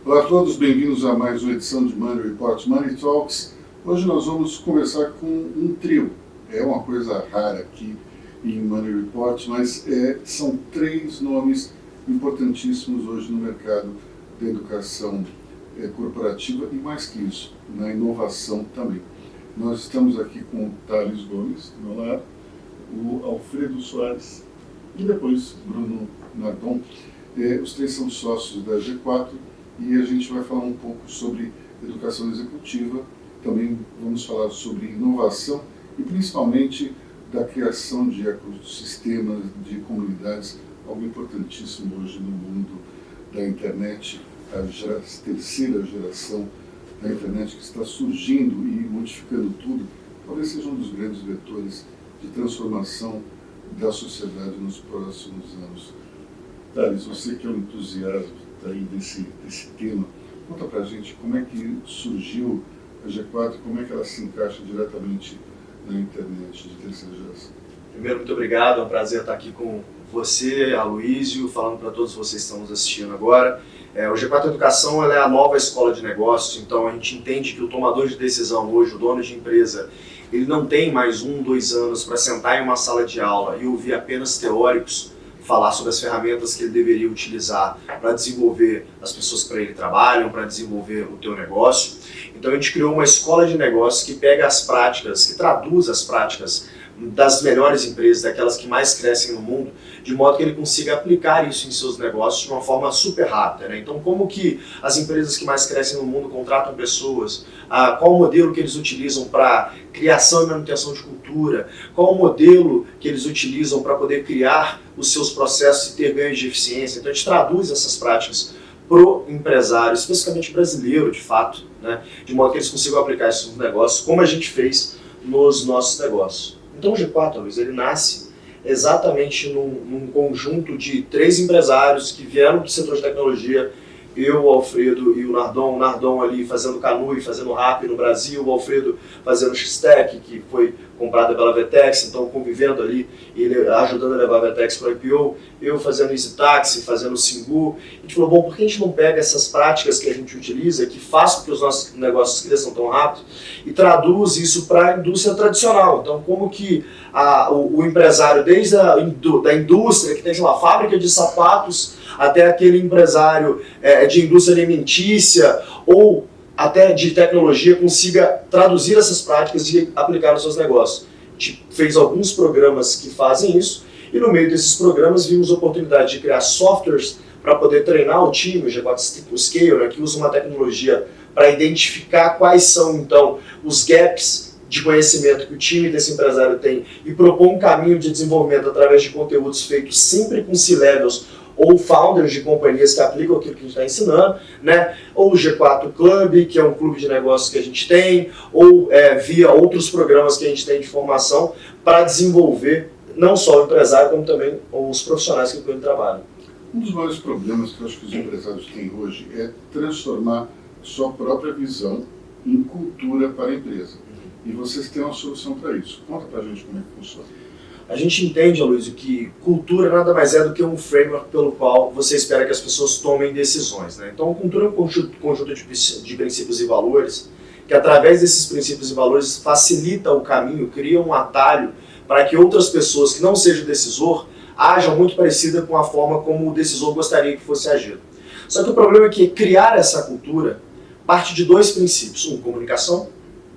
Olá a todos, bem-vindos a mais uma edição de Money Report Money Talks. Hoje nós vamos conversar com um trio. É uma coisa rara aqui em Money Report, mas são três nomes importantíssimos hoje no mercado da educação corporativa e mais que isso, na inovação também. Nós estamos aqui com o Thales Gomes, do meu lado, o Alfredo Soares e depois Bruno Nardon. Os três são sócios da G4 e a gente vai falar um pouco sobre educação executiva, também vamos falar sobre inovação e principalmente da criação de ecossistemas, de comunidades, algo importantíssimo hoje no mundo da internet, a terceira geração da internet que está surgindo e modificando tudo, talvez seja um dos grandes vetores de transformação da sociedade nos próximos anos. Thales, você que é um entusiasta aí desse tema, conta pra gente como é que surgiu a G4, como é que ela se encaixa diretamente na internet de terceira geração. Primeiro, muito obrigado, é um prazer estar aqui com você, Aloísio, falando para todos vocês que estão nos assistindo agora. O G4 Educação ela é a nova escola de negócios, então a gente entende que o tomador de decisão hoje, o dono de empresa, ele não tem mais 1, 2 anos para sentar em uma sala de aula e ouvir apenas teóricos falar sobre as ferramentas que ele deveria utilizar para desenvolver as pessoas que para ele trabalham, para desenvolver o teu negócio. Então a gente criou uma escola de negócios que pega as práticas, que traduz as práticas das melhores empresas, daquelas que mais crescem no mundo, de modo que ele consiga aplicar isso em seus negócios de uma forma super rápida, né? Então, como que as empresas que mais crescem no mundo contratam pessoas, qual o modelo que eles utilizam para criação e manutenção de cultura, qual o modelo que eles utilizam para poder criar os seus processos e ter ganhos de eficiência. Então, a gente traduz essas práticas para o empresário, especificamente brasileiro, de fato, né? De modo que eles consigam aplicar isso nos negócios, como a gente fez nos nossos negócios. Então o G4, Luiz, ele nasce exatamente num conjunto de 3 empresários que vieram do setor de tecnologia, eu, o Alfredo e o Nardon ali fazendo Canoe, fazendo Rap no Brasil, o Alfredo fazendo X-Tech, que foi comprada pela Vetex, então convivendo ali, ele ajudando a levar a Vetex para o IPO, eu fazendo Easy Taxi, fazendo Singu. A gente falou, bom, por que a gente não pega essas práticas que a gente utiliza, que faz com que os nossos negócios cresçam tão rápido, e traduz isso para a indústria tradicional? Então, como que o empresário, desde da indústria, que tem uma fábrica de sapatos, até aquele empresário de indústria alimentícia ou até de tecnologia, consiga traduzir essas práticas e aplicar nos seus negócios. A gente fez alguns programas que fazem isso e no meio desses programas vimos a oportunidade de criar softwares para poder treinar o time, o G4 Scale, né, que usa uma tecnologia para identificar quais são então os gaps de conhecimento que o time desse empresário tem e propor um caminho de desenvolvimento através de conteúdos feitos sempre com C-Levels ou founders de companhias que aplicam aquilo que a gente está ensinando, né? Ou o G4 Club, que é um clube de negócios que a gente tem, ou via outros programas que a gente tem de formação para desenvolver não só o empresário, como também os profissionais que com ele trabalham. Um dos maiores problemas que eu acho que os empresários têm hoje é transformar sua própria visão em cultura para a empresa. E vocês têm uma solução para isso. Conta para a gente como é que funciona. A gente entende, Aloísio, que cultura nada mais é do que um framework pelo qual você espera que as pessoas tomem decisões, né? Então, cultura é um conjunto de princípios e valores que, através desses princípios e valores, facilita o caminho, cria um atalho para que outras pessoas que não sejam o decisor ajam muito parecida com a forma como o decisor gostaria que fosse agido. Só que o problema é que criar essa cultura parte de 2 princípios. Comunicação.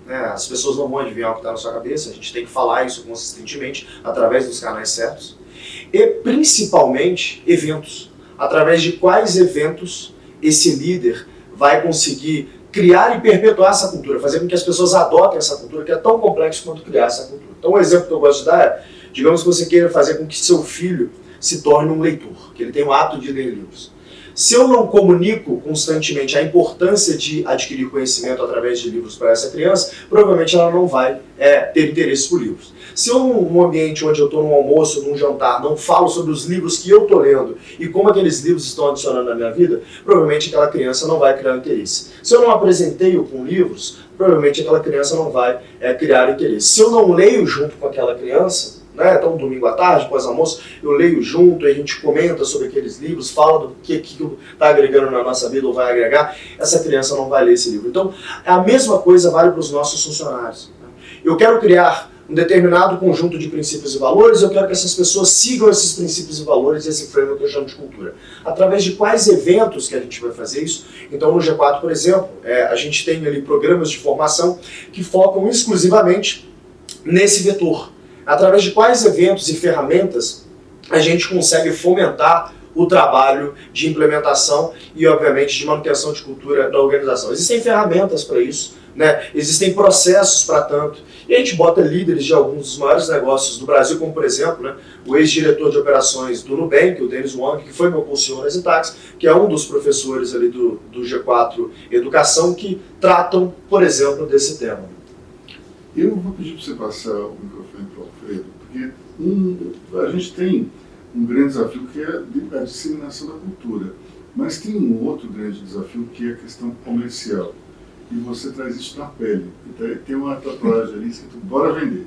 As pessoas não vão adivinhar o que está na sua cabeça, a gente tem que falar isso consistentemente através dos canais certos. E principalmente eventos, através de quais eventos esse líder vai conseguir criar e perpetuar essa cultura, fazer com que as pessoas adotem essa cultura, que é tão complexo quanto criar essa cultura. Então um exemplo que eu gosto de dar é, digamos que você queira fazer com que seu filho se torne um leitor, que ele tenha o hábito de ler livros. Se eu não comunico constantemente a importância de adquirir conhecimento através de livros para essa criança, provavelmente ela não vai ter interesse por livros. Se eu, num ambiente onde eu estou num almoço, num jantar, não falo sobre os livros que eu estou lendo e como aqueles livros estão adicionando na minha vida, provavelmente aquela criança não vai criar interesse. Se eu não apresentei-o com livros, provavelmente aquela criança não vai criar interesse. Se eu não leio junto com aquela criança, né? Então, domingo à tarde, pós-almoço, eu leio junto, a gente comenta sobre aqueles livros, fala do que está agregando na nossa vida ou vai agregar. Essa criança não vai ler esse livro. Então, a mesma coisa vale para os nossos funcionários. Né? Eu quero criar um determinado conjunto de princípios e valores, eu quero que essas pessoas sigam esses princípios e valores, esse framework que eu chamo de cultura. Através de quais eventos que a gente vai fazer isso? Então, no G4, por exemplo, a gente tem ali programas de formação que focam exclusivamente nesse vetor. Através de quais eventos e ferramentas a gente consegue fomentar o trabalho de implementação e, obviamente, de manutenção de cultura da organização. Existem ferramentas para isso, né? Existem processos para tanto, e a gente bota líderes de alguns dos maiores negócios do Brasil, como, por exemplo, né, o ex-diretor de operações do Nubank, o Denis Wang, que foi meu consultor nas Itax, que é um dos professores ali do G4 Educação, que tratam, por exemplo, desse tema. Eu vou pedir para você passar o microfone para o Alfredo, porque a gente tem um grande desafio que é a disseminação da cultura, mas tem um outro grande desafio que é a questão comercial. E você traz isso na pele. Tem uma tatuagem ali escrito "Bora vender".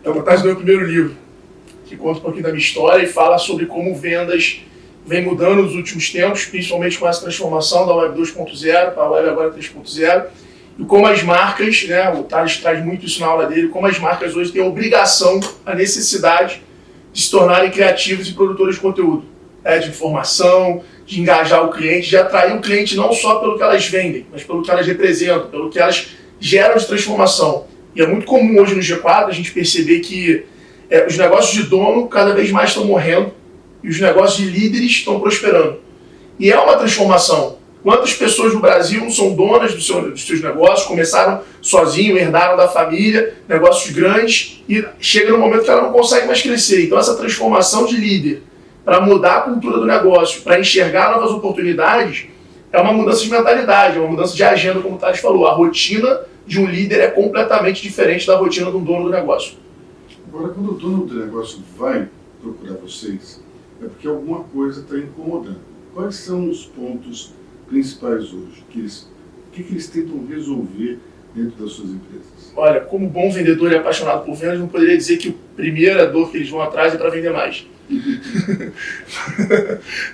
É a tatuagem do meu primeiro livro, que conta um pouquinho da minha história e fala sobre como vendas vem mudando nos últimos tempos, principalmente com essa transformação da Web 2.0 para a Web agora 3.0, e como as marcas, né, o Thales traz muito isso na aula dele, como as marcas hoje têm a obrigação, a necessidade de se tornarem criativos e produtores de conteúdo, de informação, de engajar o cliente, de atrair o cliente não só pelo que elas vendem, mas pelo que elas representam, pelo que elas geram de transformação. E é muito comum hoje no G4 a gente perceber que os negócios de dono cada vez mais estão morrendo e os negócios de líderes estão prosperando. E é uma transformação. Quantas pessoas no Brasil não são donas dos seus negócios, começaram sozinho, herdaram da família, negócios grandes, e chega no momento que ela não consegue mais crescer. Então essa transformação de líder para mudar a cultura do negócio, para enxergar novas oportunidades, é uma mudança de mentalidade, é uma mudança de agenda, como o Thales falou. A rotina de um líder é completamente diferente da rotina de um dono do negócio. Agora, quando o dono do negócio vai procurar vocês, é porque alguma coisa está incomodando. Quais são os pontos principais hoje? O que eles tentam resolver dentro das suas empresas? Olha, como bom vendedor e apaixonado por vendas, não poderia dizer que a primeira dor que eles vão atrás é para vender mais.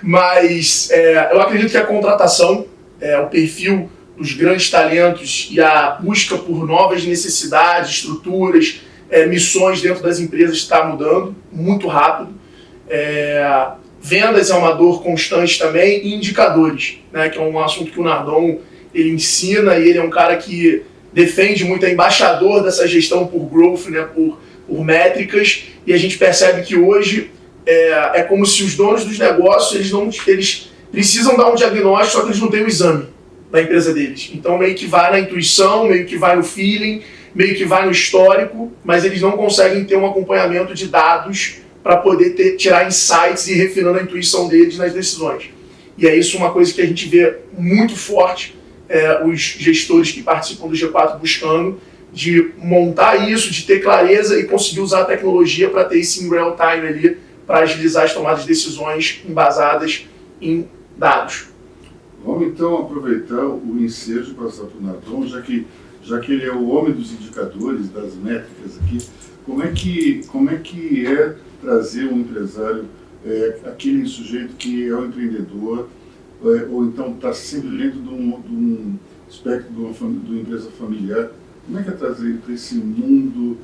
Mas eu acredito que a contratação, o perfil dos grandes talentos e a busca por novas necessidades, estruturas, missões dentro das empresas está mudando muito rápido. Vendas é uma dor constante também, e indicadores, né, que é um assunto que o Nardon ele ensina, e ele é um cara que defende muito, é embaixador dessa gestão por growth, né, por métricas, e a gente percebe que hoje é como se os donos dos negócios eles precisam dar um diagnóstico, só que eles não têm o exame da empresa deles. Então meio que vai na intuição, meio que vai no feeling, meio que vai no histórico, mas eles não conseguem ter um acompanhamento de dados para poder tirar insights e ir refinando a intuição deles nas decisões. E é isso uma coisa que a gente vê muito forte, os gestores que participam do G4 buscando, de montar isso, de ter clareza e conseguir usar a tecnologia para ter isso em real time ali, para agilizar as tomadas de decisões embasadas em dados. Vamos então aproveitar o ensejo e passar para o Nardon, já que ele é o homem dos indicadores, das métricas aqui. Como é que é trazer um empresário, aquele sujeito que é um empreendedor, ou então está sempre dentro de um espectro de uma empresa familiar, como é que é trazer ele para esse mundo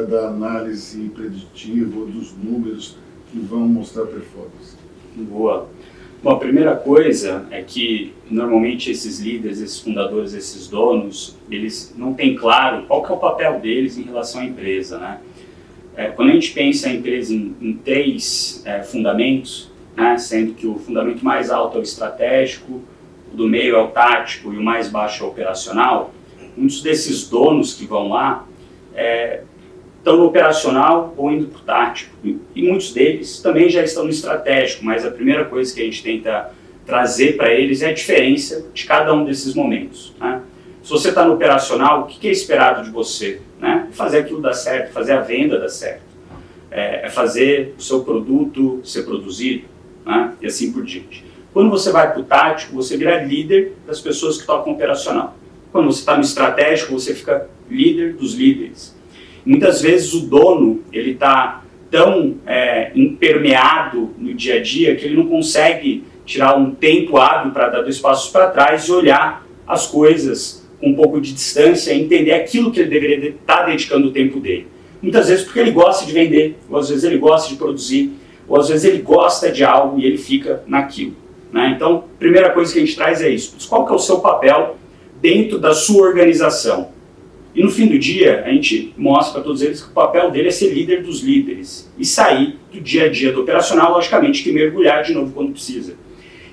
da análise preditiva, ou dos números que vão mostrar performance? Boa. Bom, a primeira coisa é que normalmente esses líderes, esses fundadores, esses donos, eles não têm claro qual que é o papel deles em relação à empresa, né? Quando a gente pensa a empresa em três fundamentos, né, sendo que o fundamento mais alto é o estratégico, o do meio é o tático e o mais baixo é o operacional, muitos desses donos que vão lá estão no operacional ou indo para o tático. E muitos deles também já estão no estratégico, mas a primeira coisa que a gente tenta trazer para eles é a diferença de cada um desses momentos, né? Se você está no operacional, o que é esperado de você? Né? Fazer aquilo dar certo, fazer a venda dar certo. É fazer o seu produto ser produzido, né? E assim por diante. Quando você vai para o tático, você vira líder das pessoas que tocam operacional. Quando você está no estratégico, você fica líder dos líderes. Muitas vezes o dono ele está tão impermeado no dia a dia que ele não consegue tirar um tempo hábil para dar 2 passos para trás e olhar as coisas com um pouco de distância e entender aquilo que ele deveria estar dedicando o tempo dele. Muitas vezes porque ele gosta de vender, ou às vezes ele gosta de produzir, ou às vezes ele gosta de algo e ele fica naquilo, né? Então, a primeira coisa que a gente traz é isso. Qual que é o seu papel dentro da sua organização? E no fim do dia, a gente mostra para todos eles que o papel dele é ser líder dos líderes e sair do dia a dia do operacional, logicamente que mergulhar de novo quando precisa.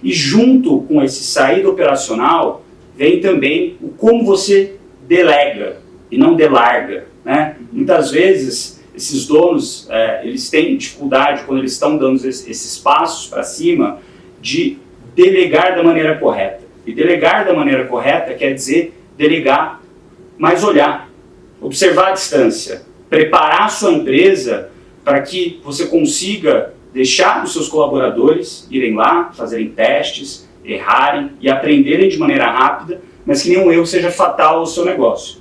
E junto com esse sair do operacional, vem também o como você delega e não delarga, né? Muitas vezes, esses donos, eles têm dificuldade, quando eles estão dando esses passos para cima, de delegar da maneira correta. E delegar da maneira correta quer dizer delegar, mas olhar, observar a distância, preparar a sua empresa para que você consiga deixar os seus colaboradores irem lá, fazerem testes, errarem e aprenderem de maneira rápida, mas que nenhum erro seja fatal ao seu negócio.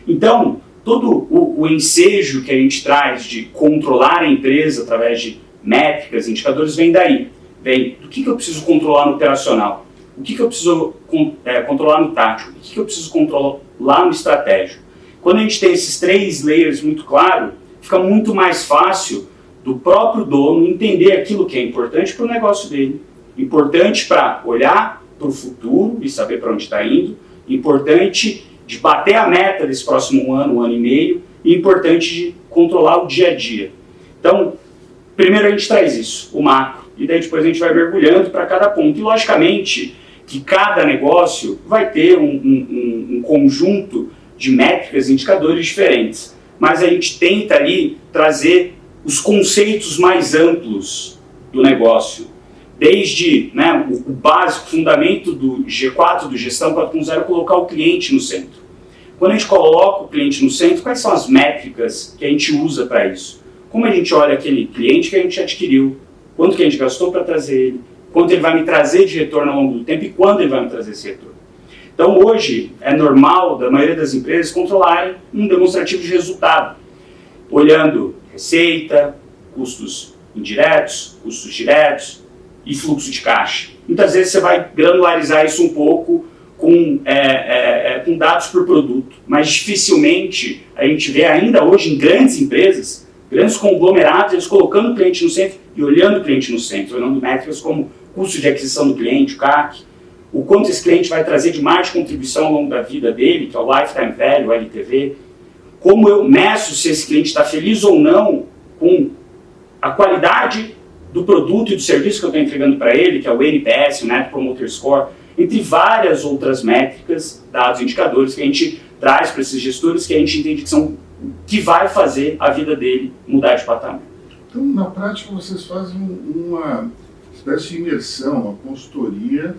Então, todo o ensejo que a gente traz de controlar a empresa através de métricas, indicadores, vem daí. Vem do que eu preciso controlar no operacional, o que eu preciso controlar no tático, o que eu preciso controlar no estratégico. Quando a gente tem esses 3 layers muito claros, fica muito mais fácil do próprio dono entender aquilo que é importante para o negócio dele, importante para olhar para o futuro e saber para onde está indo, importante de bater a meta desse próximo ano, 1 ano e meio, e importante de controlar o dia a dia. Então, primeiro a gente traz isso, o macro, e daí depois a gente vai mergulhando para cada ponto. E logicamente que cada negócio vai ter um conjunto de métricas e indicadores diferentes, mas a gente tenta ali trazer os conceitos mais amplos do negócio, desde o básico, fundamento do G4, do Gestão 4.0, colocar o cliente no centro. Quando a gente coloca o cliente no centro, quais são as métricas que a gente usa para isso? Como a gente olha aquele cliente que a gente adquiriu, quanto que a gente gastou para trazer ele, quanto ele vai me trazer de retorno ao longo do tempo e quando ele vai me trazer esse retorno. Então hoje é normal da maioria das empresas controlarem um demonstrativo de resultado, olhando receita, custos indiretos, custos diretos e fluxo de caixa. Muitas vezes você vai granularizar isso um pouco com dados por produto, mas dificilmente a gente vê ainda hoje em grandes empresas, grandes conglomerados, eles colocando o cliente no centro e olhando o cliente no centro, olhando métricas como custo de aquisição do cliente, o CAC, o quanto esse cliente vai trazer de mais contribuição ao longo da vida dele, que é o Lifetime Value, o LTV, como eu meço se esse cliente está feliz ou não com a qualidade do produto e do serviço que eu estou entregando para ele, que é o NPS, o Net Promoter Score, entre várias outras métricas, dados, indicadores que a gente traz para esses gestores que a gente entende que são o que vai fazer a vida dele mudar de patamar. Então, na prática, vocês fazem uma espécie de imersão, uma consultoria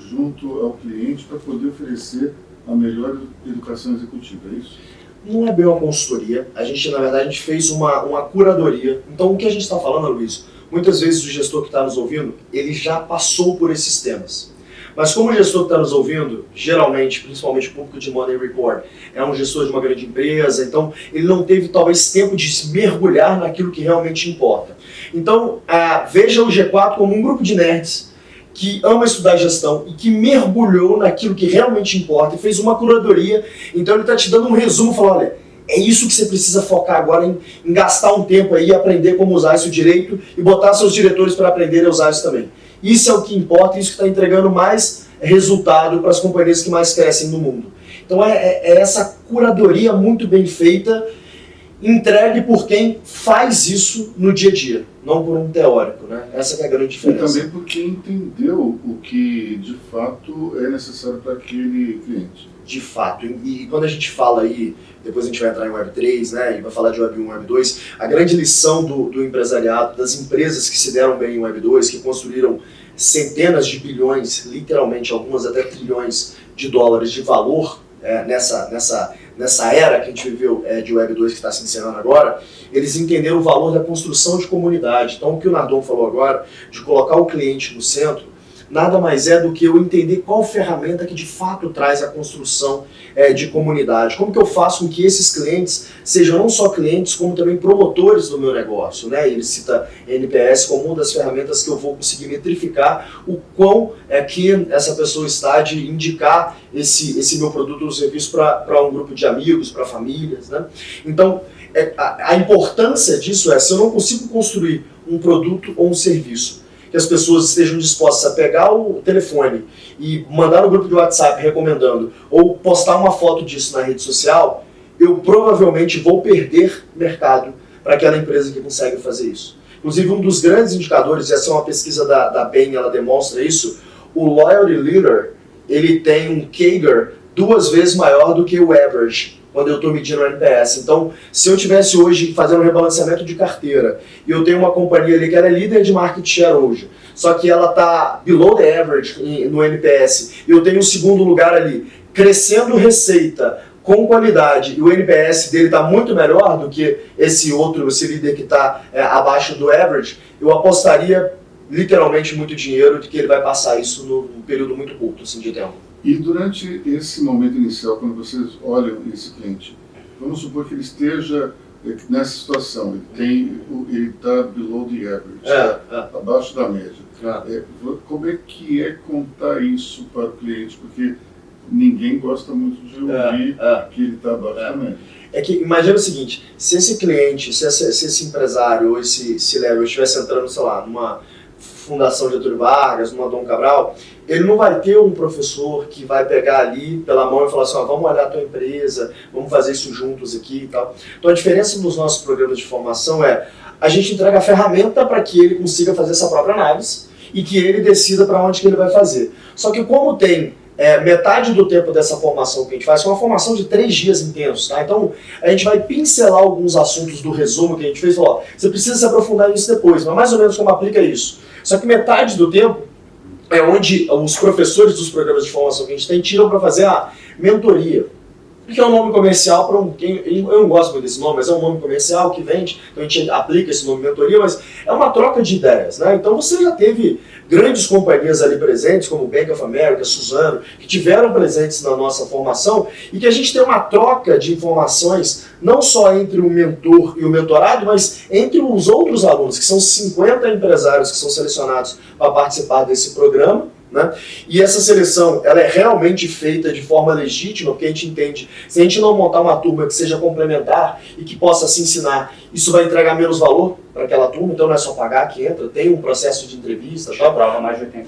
junto ao cliente para poder oferecer a melhor educação executiva, é isso? Não é bem uma consultoria, a gente na verdade fez uma curadoria. Então o que a gente está falando, Luiz, muitas vezes o gestor que está nos ouvindo, ele já passou por esses temas. Mas como o gestor que está nos ouvindo, geralmente, principalmente o público de Money Report, é um gestor de uma grande empresa, então ele não teve talvez tempo de se mergulhar naquilo que realmente importa. Então veja o G4 como um grupo de nerds que ama estudar gestão e que mergulhou naquilo que realmente importa e fez uma curadoria. Então ele está te dando um resumo, falando, olha, é isso que você precisa focar agora em gastar um tempo aí, aprender como usar isso direito e botar seus diretores para aprenderem a usar isso também. Isso é o que importa, isso que está entregando mais resultado para as companhias que mais crescem no mundo. Então é essa curadoria muito bem feita, entregue por quem faz isso no dia a dia, não por um teórico, né? Essa que é a grande diferença. E também por quem entendeu o que de fato é necessário para aquele cliente. De fato, e quando a gente fala aí, depois a gente vai entrar em Web3, né, e vai falar de Web1, Web2, a grande lição do empresariado, das empresas que se deram bem em Web2, que construíram centenas de bilhões, literalmente algumas até trilhões de dólares de valor nessa era que a gente viveu de Web2 que está se encerrando agora, eles entenderam o valor da construção de comunidade. Então o que o Nardon falou agora, de colocar o cliente no centro, nada mais é do que eu entender qual ferramenta que de fato traz a construção de comunidade. Como que eu faço com que esses clientes sejam não só clientes, como também promotores do meu negócio, né? Ele cita NPS como uma das ferramentas que eu vou conseguir metrificar o quão que essa pessoa está de indicar esse meu produto ou serviço para um grupo de amigos, para famílias, né? Então, a importância disso se eu não consigo construir um produto ou um serviço que as pessoas estejam dispostas a pegar o telefone e mandar no grupo de WhatsApp recomendando, ou postar uma foto disso na rede social, eu provavelmente vou perder mercado para aquela empresa que consegue fazer isso. Inclusive, um dos grandes indicadores, e essa é uma pesquisa da Bain, ela demonstra isso, o Loyalty Leader, ele tem um CAGR 2 vezes maior do que o average, quando eu estou medindo o NPS. Então, se eu tivesse hoje fazendo um rebalanceamento de carteira, e eu tenho uma companhia ali que ela é líder de market share hoje, só que ela está below the average no NPS, e eu tenho um segundo lugar ali, crescendo receita, com qualidade, e o NPS dele está muito melhor do que esse líder que está abaixo do average, eu apostaria literalmente muito dinheiro de que ele vai passar isso num período muito curto assim, de tempo. E durante esse momento inicial, quando vocês olham esse cliente, vamos supor que ele esteja nessa situação, ele está below the average, abaixo da média. Como é que contar isso para o cliente? Porque ninguém gosta muito de ouvir que ele está abaixo da média. É que imagina o seguinte, se esse cliente, se esse empresário ou esse level estivesse entrando, sei lá, numa Fundação Getúlio Vargas, numa Dom Cabral, ele não vai ter um professor que vai pegar ali pela mão e falar assim, vamos olhar a tua empresa, vamos fazer isso juntos aqui e tal. Então a diferença dos nossos programas de formação a gente entrega a ferramenta para que ele consiga fazer essa própria análise e que ele decida para onde que ele vai fazer. Só que como tem metade do tempo dessa formação que a gente faz, é uma formação de 3 dias intensos, tá? Então a gente vai pincelar alguns assuntos do resumo que a gente fez e falar, você precisa se aprofundar nisso depois, mas mais ou menos como aplica isso. Só que metade do tempo é onde os professores dos programas de formação que a gente tem tiram para fazer a mentoria, que é um nome comercial para eu não gosto muito desse nome, mas é um nome comercial que vende, então a gente aplica esse nome mentoria, mas é uma troca de ideias, né? Então você já teve grandes companhias ali presentes, como Bank of America, Suzano, que tiveram presentes na nossa formação e que a gente tem uma troca de informações não só entre o mentor e o mentorado, mas entre os outros alunos, que são 50 empresários que são selecionados para participar desse programa, né? E essa seleção ela é realmente feita de forma legítima, porque a gente entende, se a gente não montar uma turma que seja complementar e que possa se ensinar, isso vai entregar menos valor para aquela turma, então não é só pagar que entra, tem um processo de entrevista. A gente aprova mais de 80%.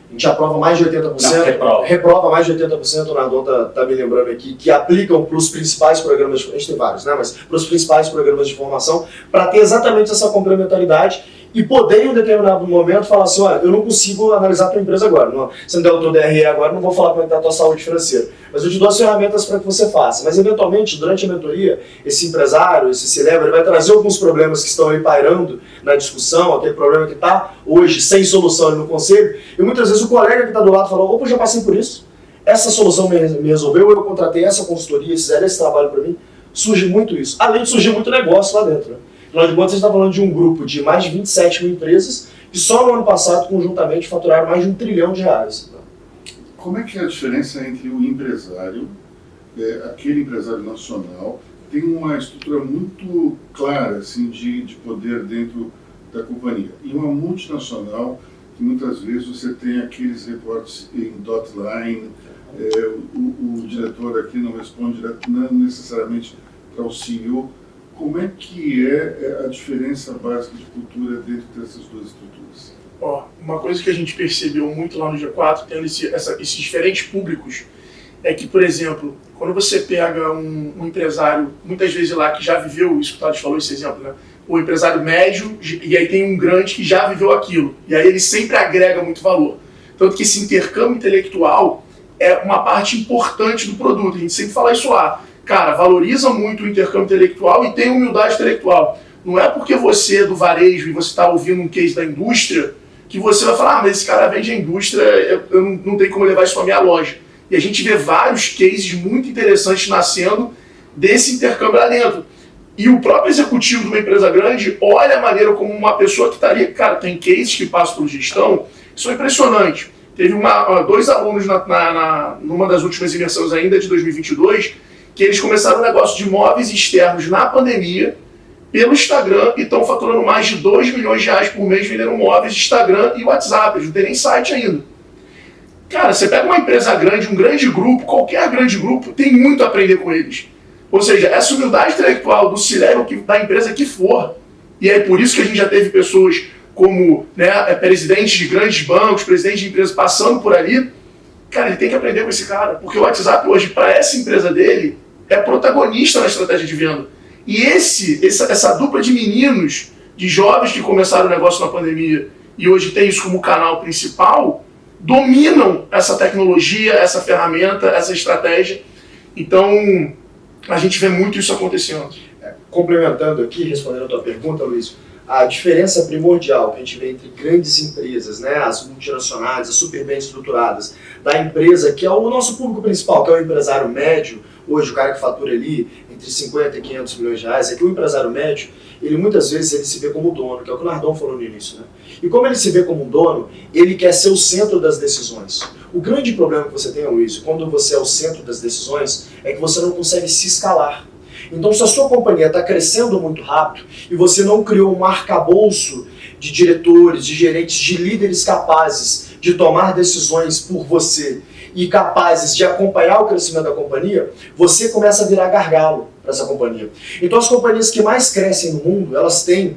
A gente aprova mais de 80%, não, reprova mais de 80%, o Nardon tá me lembrando aqui, que aplicam para os principais programas, a gente tem vários, né? Mas para os principais programas de formação, para ter exatamente essa complementaridade e poder, em um determinado momento, falar assim, olha, eu não consigo analisar a tua empresa agora, você não der o teu DRE agora, não vou falar como é que está a tua saúde financeira, mas eu te dou as ferramentas para que você faça. Mas, eventualmente, durante a mentoria, esse empresário, esse C-Level, ele vai trazer alguns problemas que estão aí pairando na discussão, aquele problema que está hoje sem solução ali no conselho, e muitas vezes o colega que está do lado fala, opa, já passei por isso, essa solução me resolveu, eu contratei essa consultoria, eles fizeram esse trabalho para mim, surge muito isso. Além de surgir muito negócio lá dentro, né? Afinal de contas, a gente está falando de um grupo de mais de 27 mil empresas que só no ano passado, conjuntamente, faturaram mais de R$1 trilhão. Como é que é a diferença entre o empresário, aquele empresário nacional, tem uma estrutura muito clara assim, de poder dentro da companhia, e uma multinacional, que muitas vezes você tem aqueles reportes em dot line, o diretor aqui não responde não necessariamente para o CEO. Como é que é a diferença básica de cultura dentro dessas duas estruturas? Uma coisa que a gente percebeu muito lá no G4, tendo esses diferentes públicos, é que, por exemplo, quando você pega um empresário, muitas vezes lá que já viveu isso que o Thales falou, esse exemplo, né? O empresário médio, e aí tem um grande que já viveu aquilo, e aí ele sempre agrega muito valor. Tanto que esse intercâmbio intelectual é uma parte importante do produto, a gente sempre fala isso lá. Cara, valoriza muito o intercâmbio intelectual e tem humildade intelectual. Não é porque você é do varejo e você está ouvindo um case da indústria que você vai falar, mas esse cara vende a indústria, eu não tenho como levar isso para a minha loja. E a gente vê vários cases muito interessantes nascendo desse intercâmbio lá dentro. E o próprio executivo de uma empresa grande olha a maneira como uma pessoa que estaria... Cara, tem cases que passam por gestão, são impressionantes. Teve dois alunos numa das últimas imersões ainda de 2022, que eles começaram um negócio de imóveis externos na pandemia, pelo Instagram, e estão faturando mais de 2 milhões de reais por mês vendendo móveis, Instagram e WhatsApp. Eles não tem nem site ainda. Cara, você pega uma empresa grande, um grande grupo, qualquer grande grupo, tem muito a aprender com eles. Ou seja, essa humildade intelectual do C-Level da empresa que for. E é por isso que a gente já teve pessoas como, né, presidentes de grandes bancos, presidentes de empresas passando por ali. Cara, ele tem que aprender com esse cara, porque o WhatsApp hoje, para essa empresa dele, é protagonista na estratégia de venda. E essa dupla de meninos, de jovens que começaram o negócio na pandemia e hoje tem isso como canal principal, dominam essa tecnologia, essa ferramenta, essa estratégia. Então, a gente vê muito isso acontecendo. Complementando aqui, respondendo a tua pergunta, Luiz, a diferença primordial que a gente vê entre grandes empresas, né, as multinacionais, as super bem estruturadas, da empresa que é o nosso público principal, que é o empresário médio, hoje o cara que fatura ali entre 50 e 500 milhões de reais, é que o empresário médio, ele muitas vezes ele se vê como dono, que é o que o Nardon falou no início, né? E como ele se vê como um dono, ele quer ser o centro das decisões. O grande problema que você tem, Luiz, quando você é o centro das decisões, é que você não consegue se escalar. Então, se a sua companhia está crescendo muito rápido e você não criou um arcabouço de diretores, de gerentes, de líderes capazes de tomar decisões por você e capazes de acompanhar o crescimento da companhia, você começa a virar gargalo para essa companhia. Então, as companhias que mais crescem no mundo, elas têm,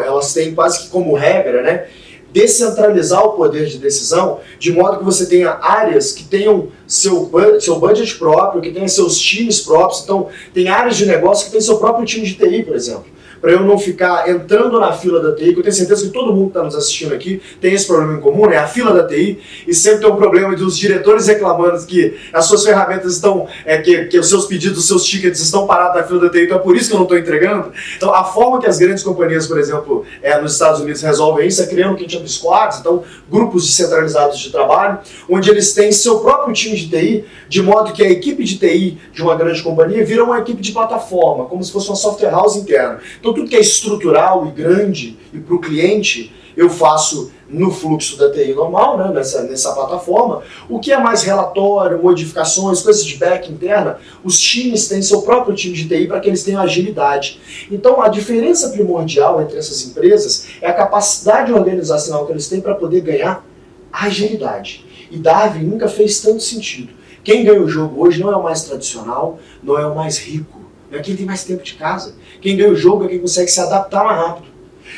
elas têm quase que como regra, né, descentralizar o poder de decisão, de modo que você tenha áreas que tenham seu budget próprio, que tenham seus times próprios. Então, tem áreas de negócio que tem seu próprio time de TI, por exemplo. Para eu não ficar entrando na fila da TI, que eu tenho certeza que todo mundo que está nos assistindo aqui tem esse problema em comum, né? A fila da TI, e sempre tem um problema dos diretores reclamando que as suas ferramentas estão, que os seus pedidos, os seus tickets estão parados na fila da TI, então é por isso que eu não estou entregando. Então, a forma que as grandes companhias, por exemplo, nos Estados Unidos resolvem isso é criando o que a gente chama de squads, então grupos descentralizados de trabalho, onde eles têm seu próprio time de TI, de modo que a equipe de TI de uma grande companhia vira uma equipe de plataforma, como se fosse uma software house interna. Então, tudo que é estrutural e grande e para o cliente, eu faço no fluxo da TI normal, né, nessa plataforma. O que é mais relatório, modificações, coisas de back interna, os times têm seu próprio time de TI para que eles tenham agilidade. Então, a diferença primordial entre essas empresas é a capacidade organizacional que eles têm para poder ganhar agilidade. E Darwin nunca fez tanto sentido. Quem ganha o jogo hoje não é o mais tradicional, não é o mais rico, é quem tem mais tempo de casa. Quem ganha o jogo é quem consegue se adaptar mais rápido.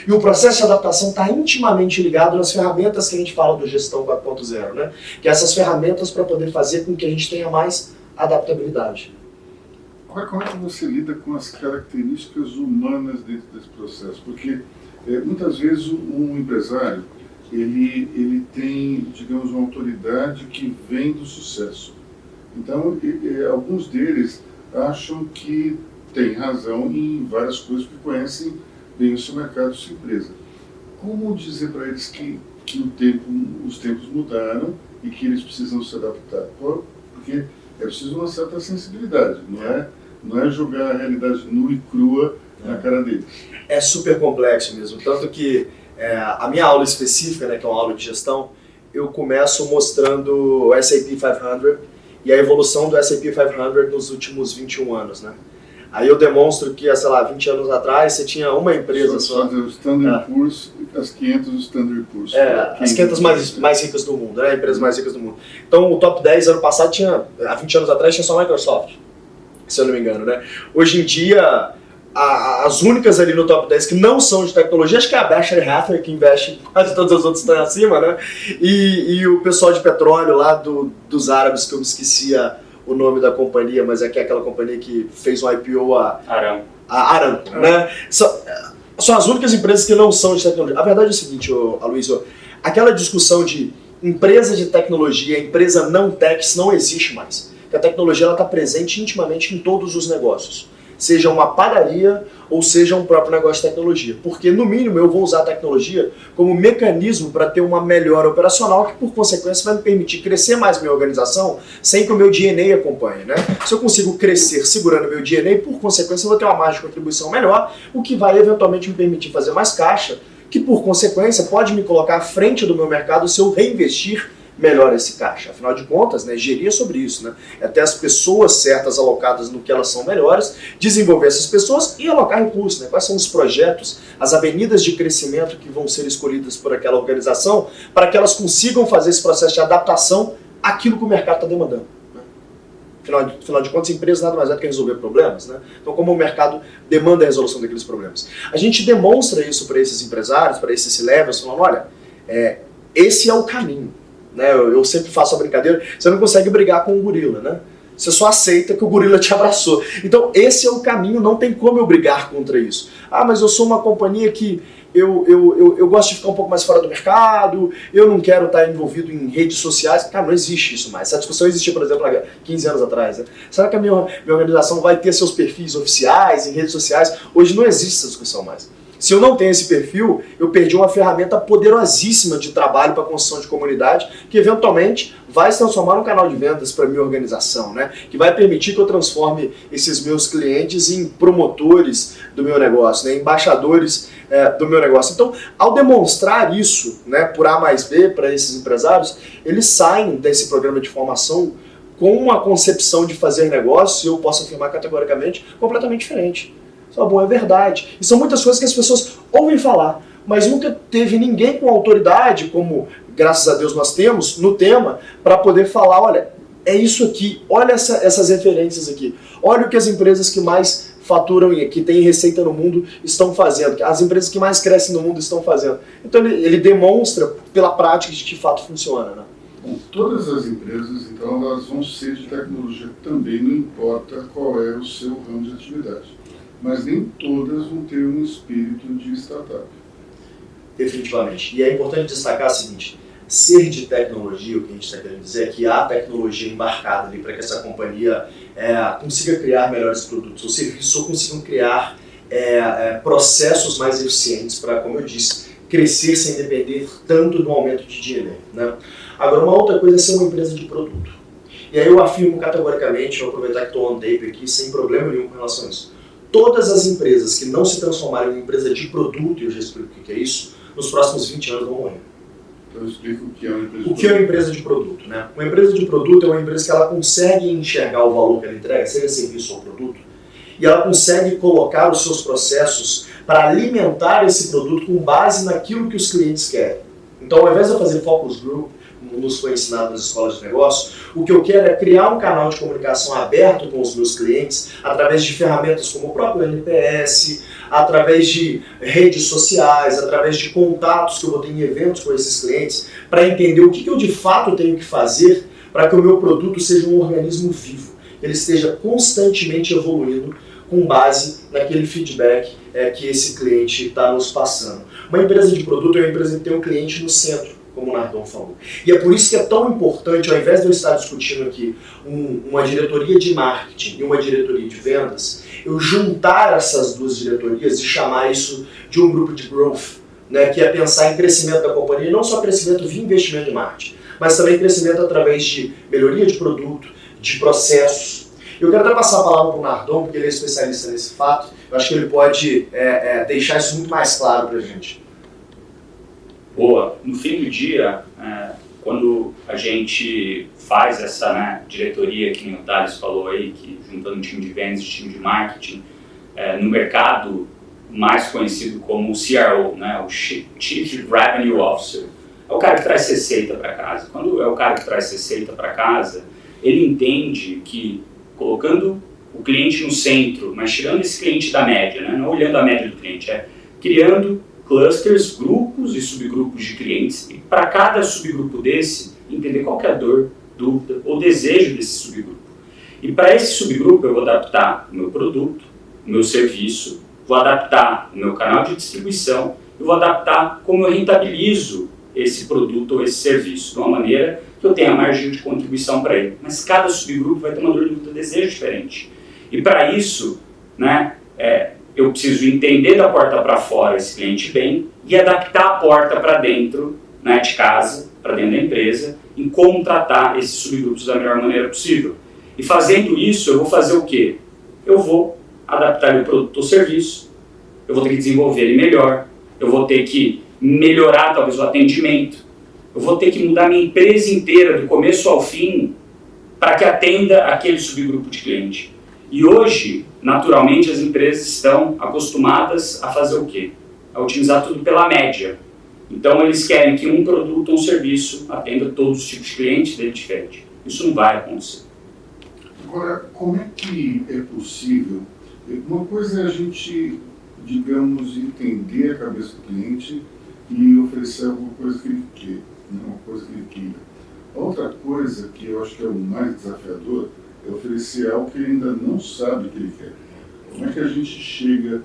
E o processo de adaptação está intimamente ligado nas ferramentas que a gente fala do Gestão 4.0, né? Que é essas ferramentas para poder fazer com que a gente tenha mais adaptabilidade. Como é que você lida com as características humanas dentro desse processo? Porque muitas vezes um empresário ele tem, digamos, uma autoridade que vem do sucesso. Então, alguns deles acham que tem razão em várias coisas, porque conhecem bem o seu mercado, a sua empresa. Como dizer para eles que os tempos mudaram e que eles precisam se adaptar? Porque é preciso uma certa sensibilidade, não é jogar a realidade nua e crua na cara deles. É super complexo mesmo, tanto que a minha aula específica, né, que é uma aula de gestão, eu começo mostrando o SAP 500 e a evolução do SAP 500 nos últimos 21 anos, né? Aí eu demonstro que, sei lá, 20 anos atrás você tinha uma empresa só. O Standard Poor's, as 500 do Standard Poor's. As 500 mais ricas do mundo, né? Empresas mais ricas do mundo. Então o top 10 ano passado tinha, há 20 anos atrás tinha só a Microsoft, se eu não me engano, né? Hoje em dia, as únicas ali no top 10 que não são de tecnologia, acho que é a Berkshire Hathaway, que investe, quase todas as outras estão acima, né? E o pessoal de petróleo lá dos árabes, que eu me esquecia o nome da companhia, mas é aquela companhia que fez um IPO, a Aramco, né? São as únicas empresas que não são de tecnologia. A verdade é o seguinte, Aloysio, aquela discussão de empresa de tecnologia, empresa não tech, não existe mais. Porque a tecnologia está presente intimamente em todos os negócios. Seja uma padaria ou seja um próprio negócio de tecnologia. Porque, no mínimo, eu vou usar a tecnologia como mecanismo para ter uma melhora operacional que, por consequência, vai me permitir crescer mais minha organização sem que o meu DNA acompanhe, né? Se eu consigo crescer segurando meu DNA, por consequência, eu vou ter uma margem de contribuição melhor, o que vai, eventualmente, me permitir fazer mais caixa, que por consequência pode me colocar à frente do meu mercado se eu reinvestir melhor esse caixa. Afinal de contas, né, gerir é sobre isso, né? É ter as pessoas certas alocadas no que elas são melhores, desenvolver essas pessoas e alocar recursos, né? Quais são os projetos, as avenidas de crescimento que vão ser escolhidas por aquela organização para que elas consigam fazer esse processo de adaptação àquilo que o mercado está demandando. Afinal de contas, a empresa nada mais é do que resolver problemas, né? Então, como o mercado demanda a resolução daqueles problemas. A gente demonstra isso para esses empresários, para esses C-levels, falando, olha, esse é o caminho. Né? Eu sempre faço a brincadeira, você não consegue brigar com um gorila, né? Você só aceita que o gorila te abraçou. Então, esse é o caminho, não tem como eu brigar contra isso. Ah, mas eu sou uma companhia que eu gosto de ficar um pouco mais fora do mercado, eu não quero estar envolvido em redes sociais. Cara, não existe isso mais. Essa discussão existia, por exemplo, há 15 anos atrás. Né? Será que a minha organização vai ter seus perfis oficiais em redes sociais? Hoje não existe essa discussão mais. Se eu não tenho esse perfil, eu perdi uma ferramenta poderosíssima de trabalho para a construção de comunidade, que eventualmente vai se transformar num canal de vendas para a minha organização, né? Que vai permitir que eu transforme esses meus clientes em promotores do meu negócio, né? Embaixadores do meu negócio. Então, ao demonstrar isso, né, por A mais B para esses empresários, eles saem desse programa de formação com uma concepção de fazer negócio, e eu posso afirmar categoricamente, completamente diferente. Só bom, é verdade. E são muitas coisas que as pessoas ouvem falar, mas nunca teve ninguém com autoridade, como graças a Deus nós temos, no tema, para poder falar, olha, é isso aqui, olha essas referências aqui, olha o que as empresas que mais faturam e que têm receita no mundo estão fazendo, as empresas que mais crescem no mundo estão fazendo. Então ele demonstra pela prática de que de fato funciona, né? Bom, todas as empresas, então, elas vão ser de tecnologia também, não importa qual é o seu ramo de atividade. Mas nem todas vão ter um espírito de startup. Definitivamente. E é importante destacar o seguinte, ser de tecnologia, o que a gente está querendo dizer é que há tecnologia embarcada ali para que essa companhia consiga criar melhores produtos ou serviços ou consigam criar processos mais eficientes para, como eu disse, crescer sem depender tanto do aumento de dinheiro, né? Agora, uma outra coisa é ser uma empresa de produto. E aí eu afirmo categoricamente, vou aproveitar que estou on tape aqui, sem problema nenhum com relação a isso. Todas as empresas que não se transformarem em empresa de produto, e eu já explico o que é isso, nos próximos 20 anos vão morrer. Então eu explico o que é uma empresa de produto. O que é uma empresa de produto, né? Uma empresa de produto é uma empresa que ela consegue enxergar o valor que ela entrega, seja serviço ou produto, e ela consegue colocar os seus processos para alimentar esse produto com base naquilo que os clientes querem. Então, ao invés de eu fazer focus group, como nos foi ensinado nas escolas de negócio, o que eu quero é criar um canal de comunicação aberto com os meus clientes através de ferramentas como o próprio NPS, através de redes sociais, através de contatos que eu vou ter em eventos com esses clientes, para entender o que eu de fato tenho que fazer para que o meu produto seja um organismo vivo, ele esteja constantemente evoluindo com base naquele feedback que esse cliente está nos passando. Uma empresa de produto é uma empresa que tem um cliente no centro, como o Nardon falou. E é por isso que é tão importante, ao invés de eu estar discutindo aqui uma diretoria de marketing e uma diretoria de vendas, eu juntar essas duas diretorias e chamar isso de um grupo de growth, né, que é pensar em crescimento da companhia, e não só crescimento via investimento de marketing, mas também crescimento através de melhoria de produto, de processos. Eu quero até passar a palavra para o Nardon, porque ele é especialista nesse fato. Eu acho que ele pode deixar isso muito mais claro para a gente. Boa. No fim do dia, quando a gente faz essa diretoria que o Thales falou aí, que juntando um time de vendas e time de marketing, no mercado mais conhecido como o CRO, o Chief Revenue Officer, é o cara que traz receita para casa. Quando é o cara que traz receita para casa, ele entende que colocando o cliente no centro, mas tirando esse cliente da média, não olhando a média do cliente, criando clusters, grupos e subgrupos de clientes, e para cada subgrupo desse, entender qual que é a dor, dúvida ou desejo desse subgrupo. E para esse subgrupo eu vou adaptar o meu produto, o meu serviço, vou adaptar o meu canal de distribuição, e vou adaptar como eu rentabilizo esse produto ou esse serviço, de uma maneira que eu tenha margem de contribuição para ele. Mas cada subgrupo vai ter uma dor, dúvida, desejo diferente. E para isso, eu preciso entender da porta para fora esse cliente bem e adaptar a porta para dentro, de casa, para dentro da empresa, em como tratar esses subgrupos da melhor maneira possível. E fazendo isso, eu vou fazer o quê? Eu vou adaptar o produto ou serviço, eu vou ter que desenvolver ele melhor, eu vou ter que melhorar talvez o atendimento, eu vou ter que mudar minha empresa inteira do começo ao fim para que atenda aquele subgrupo de cliente. E hoje, naturalmente, as empresas estão acostumadas a fazer o quê? A utilizar tudo pela média. Então eles querem que um produto ou um serviço atenda todos os tipos de clientes dele diferente. Isso não vai acontecer. Agora, como é que é possível? Uma coisa é a gente, digamos, entender a cabeça do cliente e oferecer alguma coisa que ele quer, né? Uma coisa que ele queira. A outra coisa que eu acho que é o mais desafiador é oferecer algo que ele ainda não sabe que ele quer. Como é que a gente chega,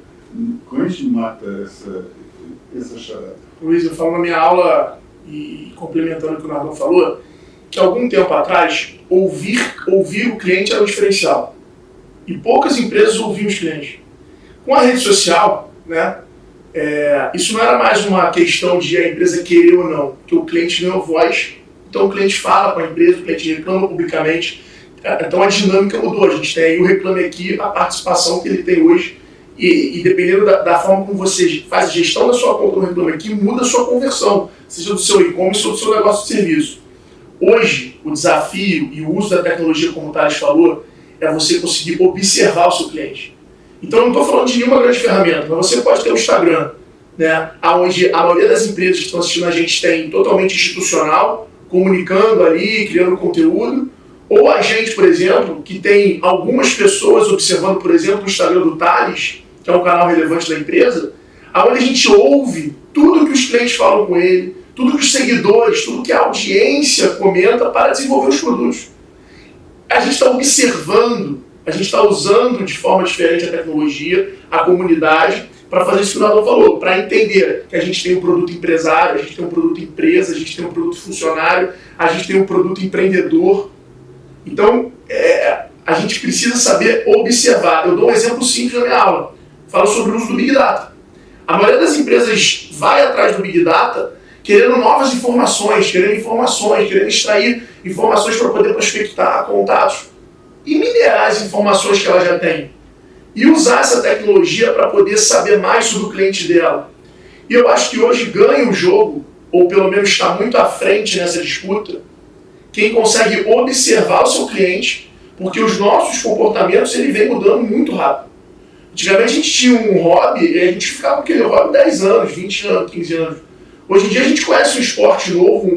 como a gente mata essa charada? Luiz, eu falo na minha aula, e complementando o que o Nardon falou, que algum tempo atrás, ouvir o cliente era um diferencial. E poucas empresas ouviam os clientes. Com a rede social, né, isso não era mais uma questão de a empresa querer ou não, porque o cliente ganhou voz, então o cliente fala com a empresa, o cliente reclama publicamente. Então a dinâmica mudou. A gente tem aí o Reclame Aqui, a participação que ele tem hoje, e dependendo da forma como você faz a gestão da sua conta no Reclame Aqui, muda a sua conversão, seja do seu e-commerce ou do seu negócio de serviço. Hoje, o desafio e o uso da tecnologia, como o Thales falou, é você conseguir observar o seu cliente. Então, eu não estou falando de nenhuma grande ferramenta, mas você pode ter o Instagram, né, onde a maioria das empresas que estão assistindo a gente tem totalmente institucional, comunicando ali, criando conteúdo, ou a gente, por exemplo, que tem algumas pessoas observando, por exemplo, o Instagram do Thales, que é um canal relevante da empresa, onde a gente ouve tudo que os clientes falam com ele, tudo que os seguidores, tudo que a audiência comenta para desenvolver os produtos. A gente está observando, a gente está usando de forma diferente a tecnologia, a comunidade, para fazer isso que o Nardon falou, para entender que a gente tem um produto empresário, a gente tem um produto empresa, a gente tem um produto funcionário, a gente tem um produto empreendedor. Então, a gente precisa saber observar. Eu dou um exemplo simples na minha aula. Falo sobre o uso do Big Data. A maioria das empresas vai atrás do Big Data querendo novas informações, querendo extrair informações para poder prospectar contatos e minerar as informações que ela já tem. E usar essa tecnologia para poder saber mais sobre o cliente dela. E eu acho que hoje ganha o jogo, ou pelo menos está muito à frente nessa disputa, quem consegue observar o seu cliente, porque os nossos comportamentos ele vem mudando muito rápido. Antigamente a gente tinha um hobby e a gente ficava com aquele hobby 10 anos, 20 anos, 15 anos. Hoje em dia a gente conhece um esporte novo,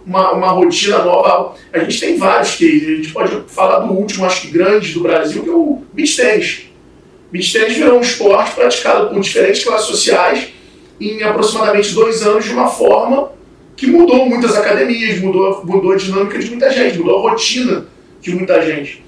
uma rotina nova. A gente tem vários cases. A gente pode falar do último, acho que grande do Brasil, que é o beach tennis. Beach tennis virou um esporte praticado por diferentes classes sociais em aproximadamente 2 anos de uma forma que mudou muitas academias, mudou a dinâmica de muita gente, mudou a rotina de muita gente.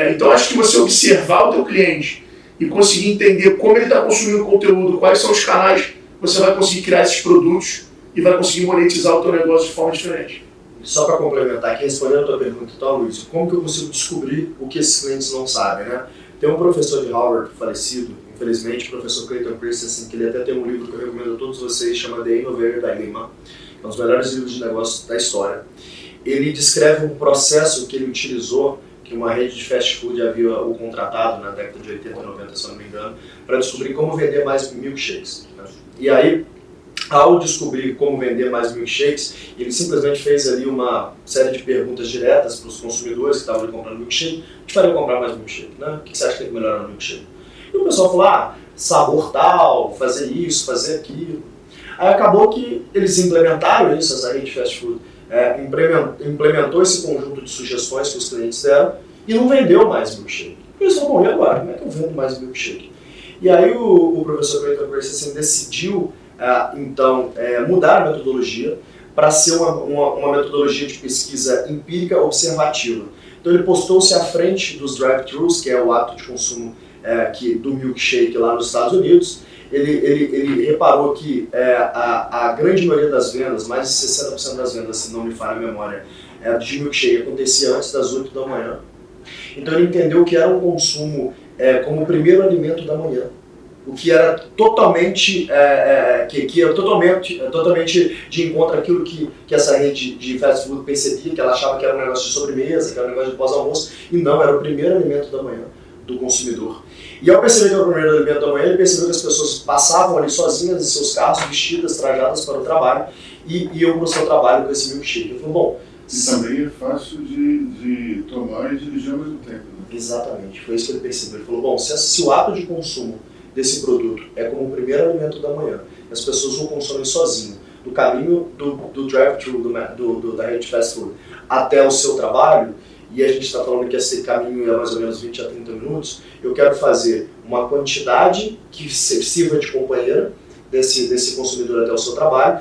Então acho que você observar o teu cliente e conseguir entender como ele está consumindo conteúdo, quais são os canais, você vai conseguir criar esses produtos e vai conseguir monetizar o teu negócio de forma diferente. Só para complementar aqui, respondendo a tua pergunta, então, Luiz, como que eu consigo descobrir o que esses clientes não sabem, né? Tem um professor de Harvard falecido, infelizmente, o professor Clayton Christensen, que ele até tem um livro que eu recomendo a todos vocês, chama The Innovator Dilemma, é um dos melhores livros de negócio da história. Ele descreve um processo que ele utilizou, que uma rede de fast food havia o contratado na década de 80 e 90, se eu não me engano, para descobrir como vender mais milkshakes, né? E aí, ao descobrir como vender mais milkshakes, ele simplesmente fez ali uma série de perguntas diretas para os consumidores que estavam ali comprando milkshake. O que faria comprar mais milkshake, né? O que você acha que tem que melhorar no milkshake? E o pessoal falou, sabor tal, fazer isso, fazer aquilo. Aí acabou que eles implementaram isso, essa rede de fast food, implementou esse conjunto de sugestões que os clientes deram e não vendeu mais milkshake. E eles falaram, bom, e agora? Como é que eu vendo mais milkshake? E aí o professor Clayton Christensen decidiu, mudar a metodologia para ser uma metodologia de pesquisa empírica observativa. Então ele postou-se à frente dos drive-thrus, que é o ato de consumo do milkshake lá nos Estados Unidos. Ele reparou que a grande maioria das vendas, mais de 60% das vendas, se não me falha a memória, de milkshake acontecia antes das 8 da manhã. Então ele entendeu que era um consumo como o primeiro alimento da manhã, o que era totalmente de encontro àquilo que essa rede de fast food percebia, que ela achava que era um negócio de sobremesa, que era um negócio de pós-almoço, e não, era o primeiro alimento da manhã. do consumidor. E ao perceber que era o primeiro alimento da manhã, ele percebeu que as pessoas passavam ali sozinhas em seus carros, vestidas, trajadas para o trabalho, e iam para o seu trabalho com esse milkshake. Ele falou, bom... E também é fácil de tomar e dirigir ao mesmo tempo. Né? Exatamente, foi isso que ele percebeu. Ele falou, bom, se o ato de consumo desse produto é como o primeiro alimento da manhã, as pessoas o consomem sozinho, do caminho do drive-thru, da rede fast food, até o seu trabalho, e a gente está falando que esse caminho é mais ou menos 20 a 30 minutos, eu quero fazer uma quantidade que sirva de companheira desse consumidor até o seu trabalho,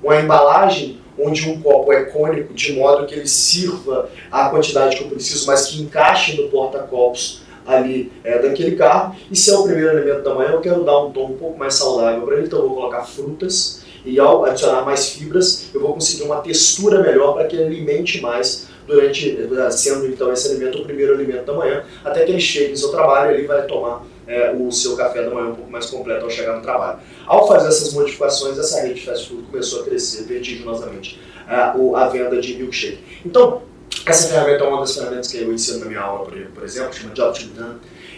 uma embalagem onde um copo é cônico, de modo que ele sirva a quantidade que eu preciso, mas que encaixe no porta-copos ali daquele carro. E se é o primeiro alimento da manhã, eu quero dar um tom um pouco mais saudável para ele, então eu vou colocar frutas, e ao adicionar mais fibras, eu vou conseguir uma textura melhor para que ele alimente mais, sendo então esse alimento o primeiro alimento da manhã, até que ele chegue no seu trabalho e ele vai tomar o seu café da manhã um pouco mais completo ao chegar no trabalho. Ao fazer essas modificações, essa rede de fast food começou a crescer vertiginosamente a venda de milkshake. Então, essa ferramenta é uma das ferramentas que eu ensino na minha aula, por exemplo, chama Job to be Done.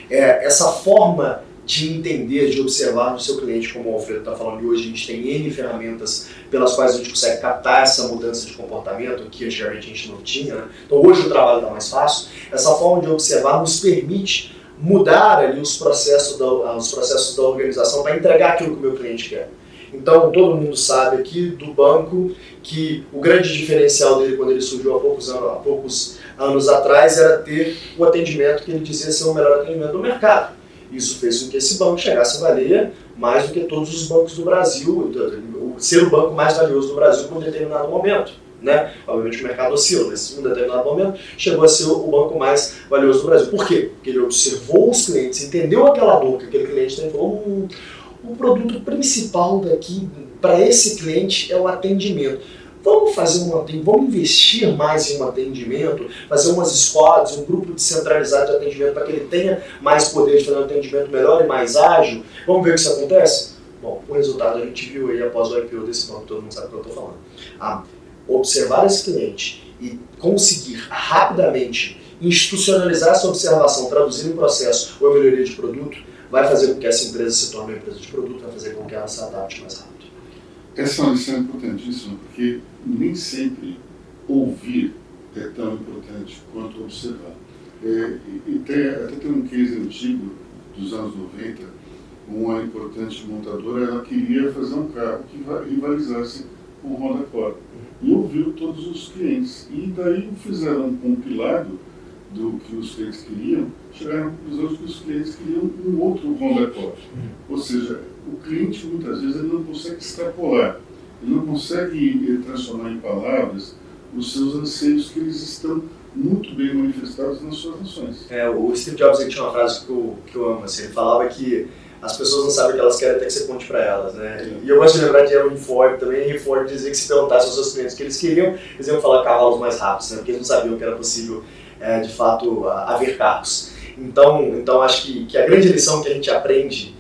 Essa forma de entender, de observar o seu cliente, como o Alfredo está falando, e hoje a gente tem N ferramentas pelas quais a gente consegue captar essa mudança de comportamento que antigamente a gente não tinha, né? Então hoje o trabalho está mais fácil. Essa forma de observar nos permite mudar ali os processos da organização para entregar aquilo que o meu cliente quer. Então todo mundo sabe aqui do banco que o grande diferencial dele quando ele surgiu há poucos anos atrás era ter o atendimento que ele dizia ser o melhor atendimento do mercado. Isso fez com que esse banco chegasse a valer mais do que todos os bancos do Brasil, ser o banco mais valioso do Brasil em um determinado momento. Né? Obviamente o mercado oscila, mas em um determinado momento chegou a ser o banco mais valioso do Brasil. Por quê? Porque ele observou os clientes, entendeu aquela dor que aquele cliente tem e falou, o produto principal daqui para esse cliente é o atendimento. Vamos investir mais em um atendimento, fazer umas squads, um grupo descentralizado de atendimento para que ele tenha mais poder de fazer um atendimento melhor e mais ágil. Vamos ver o que isso acontece? Bom, o resultado a gente viu aí após o IPO desse banco, todo mundo sabe o que eu estou falando. Observar esse cliente e conseguir rapidamente institucionalizar essa observação, traduzir em processo ou em melhoria de produto, vai fazer com que essa empresa se torne uma empresa de produto, vai fazer com que ela se adapte mais rápido. Essa é uma lição importantíssima, porque nem sempre ouvir é tão importante quanto observar. Até tem um case antigo, dos anos 90, uma importante montadora, ela queria fazer um carro que rivalizasse com o Honda Accord. E ouviu todos os clientes. E daí fizeram um compilado do que os clientes queriam, chegaram à conclusão de que os clientes queriam um outro Honda Accord. Ou seja, o cliente muitas vezes ele não consegue extrapolar, ele não consegue transformar em palavras os seus anseios que eles estão muito bem manifestados nas suas ações. O Steve Jobs ele tinha uma frase que eu amo, assim, ele falava que as pessoas não sabem o que elas querem até que você conte para elas, né? E eu gosto de lembrar de Henry Ford também. Henry Ford dizia que se perguntasse aos seus clientes o que eles queriam, eles iam falar cavalos mais rápidos, né? Porque eles não sabiam que era possível, de fato, haver carros. Então acho que a grande lição que a gente aprende,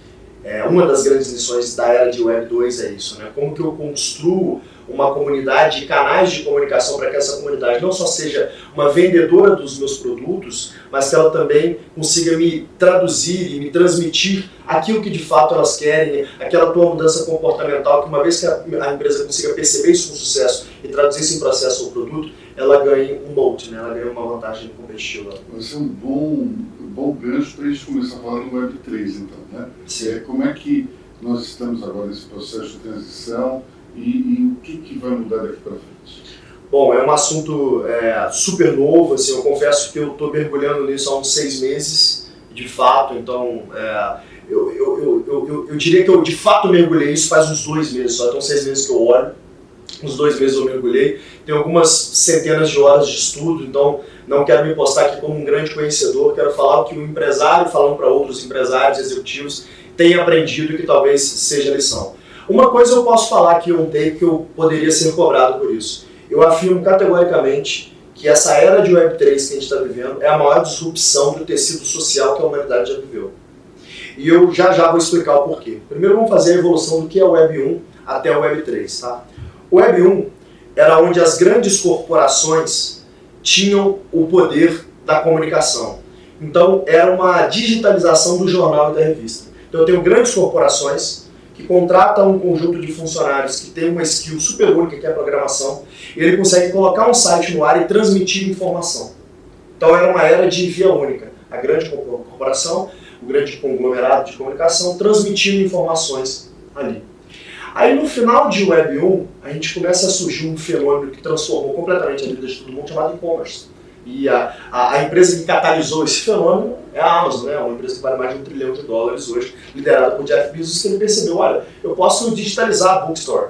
uma das grandes lições da era de Web 2 é isso, né? Como que eu construo uma comunidade e canais de comunicação para que essa comunidade não só seja uma vendedora dos meus produtos, mas que ela também consiga me traduzir e me transmitir aquilo que de fato elas querem, aquela tua mudança comportamental, que uma vez que a empresa consiga perceber isso com sucesso e traduzir isso em processo ou produto, ela ganha um moat, né? Ela ganha uma vantagem competitiva. Vai ser um bom gancho para a gente começar a falar do Web 3, então, né? Como é que nós estamos agora nesse processo de transição e o que vai mudar daqui para frente? Bom, é um assunto super novo, assim, eu confesso que eu estou mergulhando nisso há uns 6 meses, de fato, então eu diria que eu de fato mergulhei isso faz uns 2 meses só, então 6 meses que eu olho, uns 2 meses eu mergulhei, tenho algumas centenas de horas de estudo, então não quero me postar aqui como um grande conhecedor, quero falar o que um empresário falando para outros empresários, executivos, tem aprendido e que talvez seja lição. Uma coisa eu posso falar que ontem que eu poderia ser cobrado por isso. Eu afirmo categoricamente que essa era de Web3 que a gente está vivendo é a maior disrupção do tecido social que a humanidade já viveu. E eu já vou explicar o porquê. Primeiro vamos fazer a evolução do que é o Web 1 até o Web 3. Tá? O Web 1 era onde as grandes corporações tinham o poder da comunicação. Então, era uma digitalização do jornal e da revista. Então, eu tenho grandes corporações que contratam um conjunto de funcionários que tem uma skill super única, que é a programação, e ele consegue colocar um site no ar e transmitir informação. Então, era uma era de via única. A grande corporação, o grande conglomerado de comunicação, transmitindo informações ali. Aí, no final de Web 1, a gente começa a surgir um fenômeno que transformou completamente a vida de todo mundo, chamado e-commerce. E a empresa que catalisou esse fenômeno é a Amazon, né? Uma empresa que vale mais de $1 trilhão hoje, liderada por Jeff Bezos, que ele percebeu, olha, eu posso digitalizar a bookstore.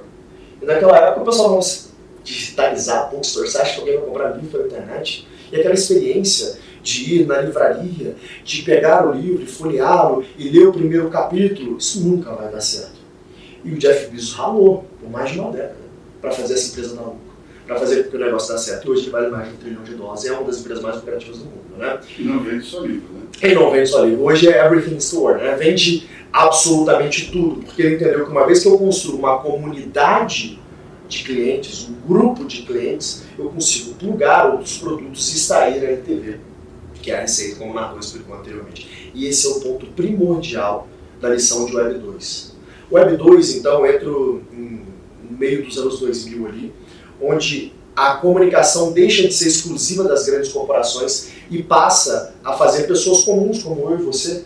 E naquela época o pessoal falou assim, digitalizar a bookstore? Você acha que alguém vai comprar livro pela internet? E aquela experiência de ir na livraria, de pegar o livro, folheá-lo e ler o primeiro capítulo, isso nunca vai dar certo. E o Jeff Bezos ralou por mais de uma década para fazer essa empresa dar lucro, para fazer com que o negócio dê certo. E hoje ele vale mais de $1 trilhão. É uma das empresas mais lucrativas do mundo, né? E não vende só livro, né? E não vende só livro. Hoje é everything store, né? Vende absolutamente tudo, porque ele entendeu que uma vez que eu construo uma comunidade de clientes, um grupo de clientes, eu consigo plugar outros produtos e extrair a LTV, que é a receita, como o Natan explicou anteriormente. E esse é o ponto primordial da lição de Web 2. Web 2, então, entra no meio dos anos 2000 ali, onde a comunicação deixa de ser exclusiva das grandes corporações e passa a fazer pessoas comuns, como eu e você,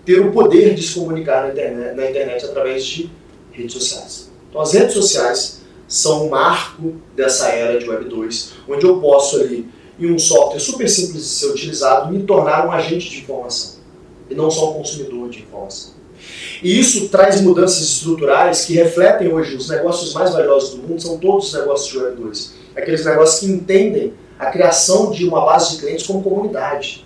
ter o poder de se comunicar na internet através de redes sociais. Então, as redes sociais são um marco dessa era de Web 2, onde eu posso ali, em um software super simples de ser utilizado, me tornar um agente de informação, e não só um consumidor de informação. E isso traz mudanças estruturais que refletem hoje os negócios mais valiosos do mundo, são todos os negócios de Web 2. Aqueles negócios que entendem a criação de uma base de clientes como comunidade.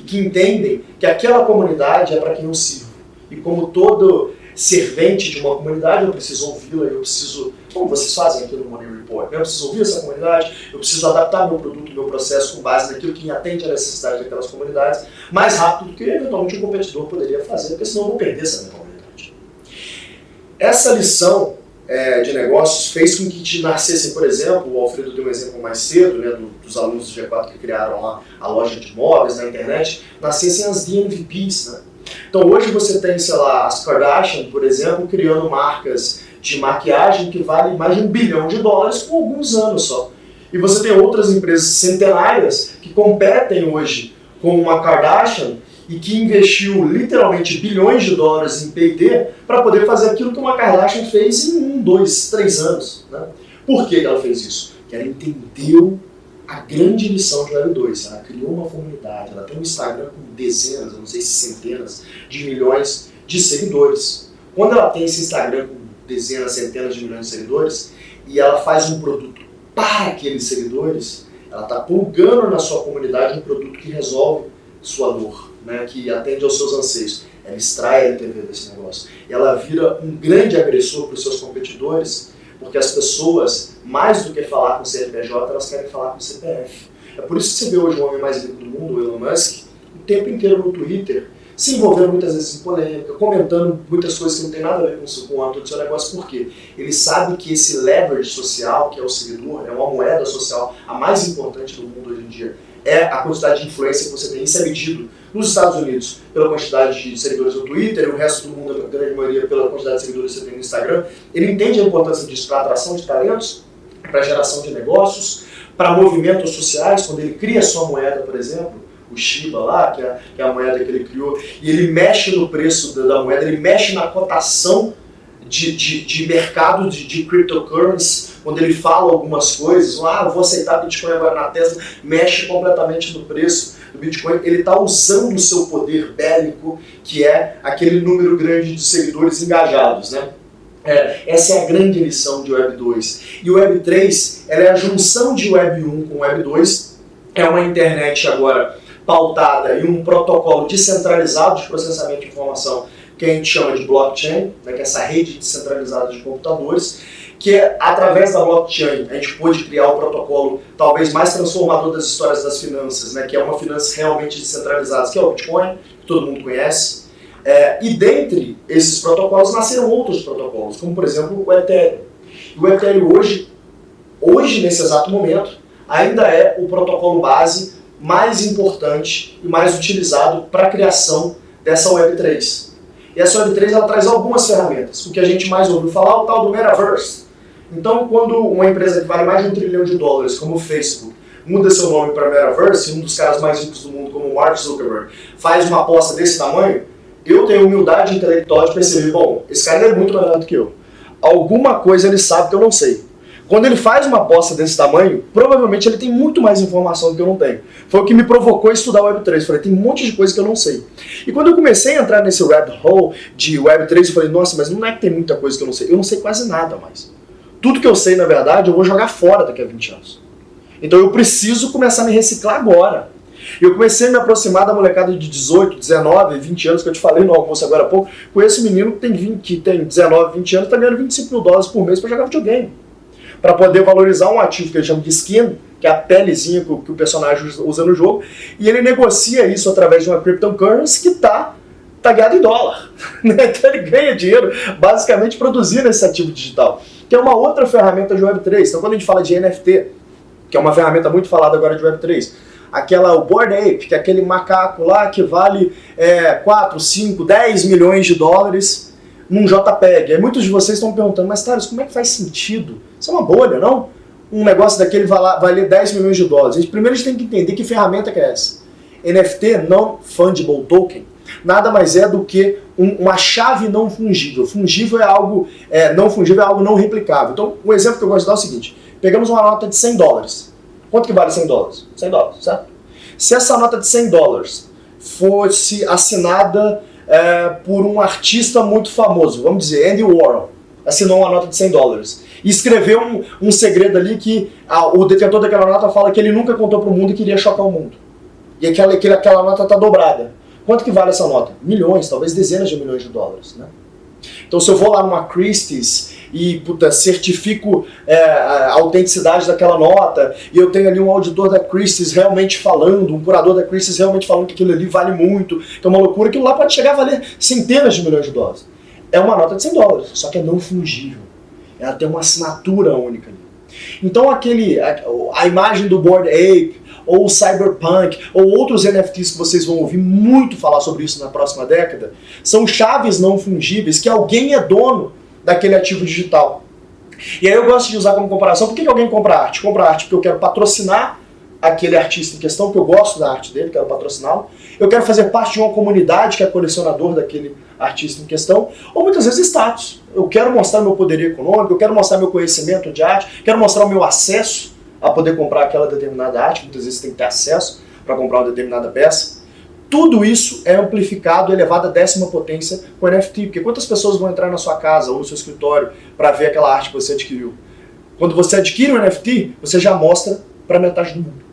Que entendem que aquela comunidade é para quem eu sirvo. E como todo servente de uma comunidade, eu preciso ouvi-la, eu preciso, como vocês fazem aqui no Money Report, eu preciso ouvir essa comunidade, eu preciso adaptar meu produto, meu processo com base naquilo que atende à necessidade daquelas comunidades, mais rápido do que eventualmente um competidor poderia fazer, porque senão eu vou perder essa minha comunidade. Essa lição de negócios fez com que nascessem, por exemplo, o Alfredo deu um exemplo mais cedo, né, dos alunos do G4 que criaram lá a loja de móveis na internet, nascessem as DMVPs, né? Então hoje você tem, sei lá, as Kardashian, por exemplo, criando marcas de maquiagem que valem mais de $1 bilhão com alguns anos só. E você tem outras empresas centenárias que competem hoje com uma Kardashian e que investiu literalmente $bilhões em P&D para poder fazer aquilo que uma Kardashian fez em 1, 2, 3 anos. Né? Por que ela fez isso? Porque ela entendeu a grande lição de Web 2. Ela criou uma comunidade, ela tem um Instagram com dezenas, não sei se centenas, de milhões de seguidores. Quando ela tem esse Instagram com dezenas, centenas de milhões de seguidores e ela faz um produto para aqueles seguidores, ela está plugando na sua comunidade um produto que resolve sua dor, né, que atende aos seus anseios. Ela extrai a LTV desse negócio. E ela vira um grande agressor para os seus competidores, porque as pessoas, mais do que falar com o CNPJ, elas querem falar com o CPF. É por isso que você vê hoje o homem mais rico do mundo, o Elon Musk, o tempo inteiro no Twitter, se envolvendo muitas vezes em polêmica, comentando muitas coisas que não tem nada a ver com o âmbito do seu negócio. Por quê? Ele sabe que esse leverage social, que é o seguidor, é uma moeda social a mais importante do mundo hoje em dia, é a quantidade de influência que você tem. Isso é medido nos Estados Unidos pela quantidade de seguidores no Twitter, e o resto do mundo, a grande maioria, pela quantidade de seguidores que você tem no Instagram. Ele entende a importância disso para a atração de talentos, para a geração de negócios, para movimentos sociais. Quando ele cria a sua moeda, por exemplo, o Shiba lá, que é a moeda que ele criou, e ele mexe no preço da moeda, ele mexe na cotação de mercado de cryptocurrency, quando ele fala algumas coisas, eu vou aceitar Bitcoin agora na Tesla, mexe completamente no preço do Bitcoin. Ele está usando o seu poder bélico, que é aquele número grande de seguidores engajados, né? Essa é a grande lição de Web 2. E o Web 3 ela é a junção de Web 1 com Web 2, é uma internet agora pautada em um protocolo descentralizado de processamento de informação, que a gente chama de blockchain, né, que é essa rede descentralizada de computadores, que através da blockchain a gente pôde criar o protocolo talvez mais transformador das histórias das finanças, né, que é uma finança realmente descentralizada, que é o Bitcoin, que todo mundo conhece. E dentre esses protocolos nasceram outros protocolos, como por exemplo o Ethereum. E o Ethereum hoje, nesse exato momento, ainda é o protocolo base mais importante e mais utilizado para a criação dessa Web3. E essa Web3 ela traz algumas ferramentas. O que a gente mais ouviu falar é o tal do Metaverse. Então, quando uma empresa que vale mais de $1 trilhão, como o Facebook, muda seu nome para Metaverse, um dos caras mais ricos do mundo, como o Mark Zuckerberg, faz uma aposta desse tamanho, eu tenho humildade intelectual de perceber, bom, esse cara é muito melhor do que eu. Alguma coisa ele sabe que eu não sei. Quando ele faz uma aposta desse tamanho, provavelmente ele tem muito mais informação do que eu não tenho. Foi o que me provocou a estudar Web3. Falei, tem um monte de coisa que eu não sei. E quando eu comecei a entrar nesse rabbit hole de Web3, eu falei, nossa, mas não é que tem muita coisa que eu não sei. Eu não sei quase nada mais. Tudo que eu sei, na verdade, eu vou jogar fora daqui a 20 anos. Então eu preciso começar a me reciclar agora. Eu comecei a me aproximar da molecada de 18, 19, 20 anos, que eu te falei no almoço agora há pouco. Conheço um menino que tem 19, 20 anos, está ganhando $25 mil por mês para jogar videogame. Para poder valorizar um ativo que ele chama de skin, que é a pelezinha que o personagem usa no jogo, e ele negocia isso através de uma cryptocurrency que está tagueada em dólar. Então ele ganha dinheiro basicamente produzindo esse ativo digital, que é uma outra ferramenta de Web3. Então quando a gente fala de NFT, que é uma ferramenta muito falada agora de Web3, o Bored Ape, que é aquele macaco lá que vale 4, 5, 10 milhões de dólares num JPEG. Aí muitos de vocês estão perguntando, mas Thales, como é que faz sentido? Isso é uma bolha, não? Um negócio daquele valer 10 milhões de dólares. Primeiro a gente tem que entender que ferramenta que é essa. NFT, Non-Fungible Token, nada mais é do que uma chave não fungível. Fungível é algo, não fungível é algo não replicável. Então, um exemplo que eu gosto de dar é o seguinte. Pegamos uma nota de $100. Quanto que vale $100? $100, certo? Se essa nota de $100 fosse assinada por um artista muito famoso, vamos dizer, Andy Warhol, assinou uma nota de $100 e escreveu um segredo ali que o detentor daquela nota fala que ele nunca contou para o mundo e queria chocar o mundo. E aquela nota está dobrada. Quanto que vale essa nota? Milhões, talvez dezenas de milhões de dólares, né? Então se eu vou lá numa Christie's e certifico a autenticidade daquela nota, e eu tenho ali um auditor da Christie's realmente falando, um curador da Christie's realmente falando que aquilo ali vale muito, que é uma loucura, aquilo lá pode chegar a valer centenas de milhões de dólares. É uma nota de $100, só que é não fungível. Ela tem uma assinatura única ali. Então a imagem do Bored Ape, ou o Cyberpunk, ou outros NFTs que vocês vão ouvir muito falar sobre isso na próxima década, são chaves não fungíveis que alguém é dono daquele ativo digital. E aí eu gosto de usar como comparação, por que alguém compra arte? Compra arte porque eu quero patrocinar aquele artista em questão, porque eu gosto da arte dele, quero patrociná-lo. Eu quero fazer parte de uma comunidade que é colecionador daquele artista em questão, ou muitas vezes status. Eu quero mostrar meu poderio econômico, eu quero mostrar meu conhecimento de arte, quero mostrar o meu acesso a poder comprar aquela determinada arte, muitas vezes você tem que ter acesso para comprar uma determinada peça. Tudo isso é amplificado, elevado à 10ª potência com o NFT, porque quantas pessoas vão entrar na sua casa ou no seu escritório para ver aquela arte que você adquiriu? Quando você adquire um NFT, você já mostra para metade do mundo.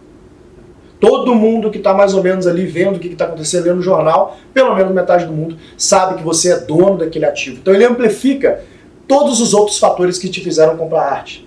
Todo mundo que está mais ou menos ali vendo o que está acontecendo, lendo no jornal, pelo menos metade do mundo, sabe que você é dono daquele ativo. Então ele amplifica todos os outros fatores que te fizeram comprar arte.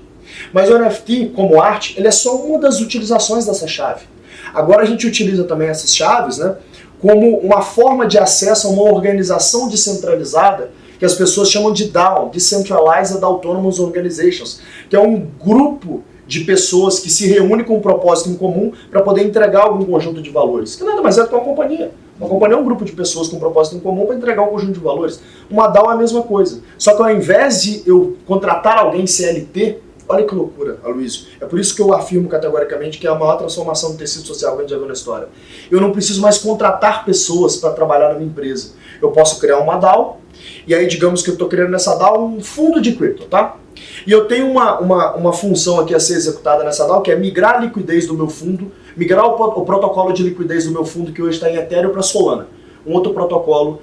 Mas o NFT, como arte, ele é só uma das utilizações dessa chave. Agora a gente utiliza também essas chaves, né, como uma forma de acesso a uma organização descentralizada que as pessoas chamam de DAO, Decentralized Autonomous Organizations, que é um grupo de pessoas que se reúnem com um propósito em comum para poder entregar algum conjunto de valores. Que nada mais é do que uma companhia. Uma companhia é um grupo de pessoas com um propósito em comum para entregar um conjunto de valores. Uma DAO é a mesma coisa. Só que ao invés de eu contratar alguém CLT, olha que loucura, Aloysio. É por isso que eu afirmo categoricamente que é a maior transformação do tecido social que a gente já viu na história. Eu não preciso mais contratar pessoas para trabalhar na minha empresa. Eu posso criar uma DAO, e aí digamos que eu estou criando nessa DAO um fundo de cripto, tá? E eu tenho uma função aqui a ser executada nessa DAO, que é migrar a liquidez do meu fundo, migrar o protocolo de liquidez do meu fundo, que hoje está em Ethereum, para Solana, um outro protocolo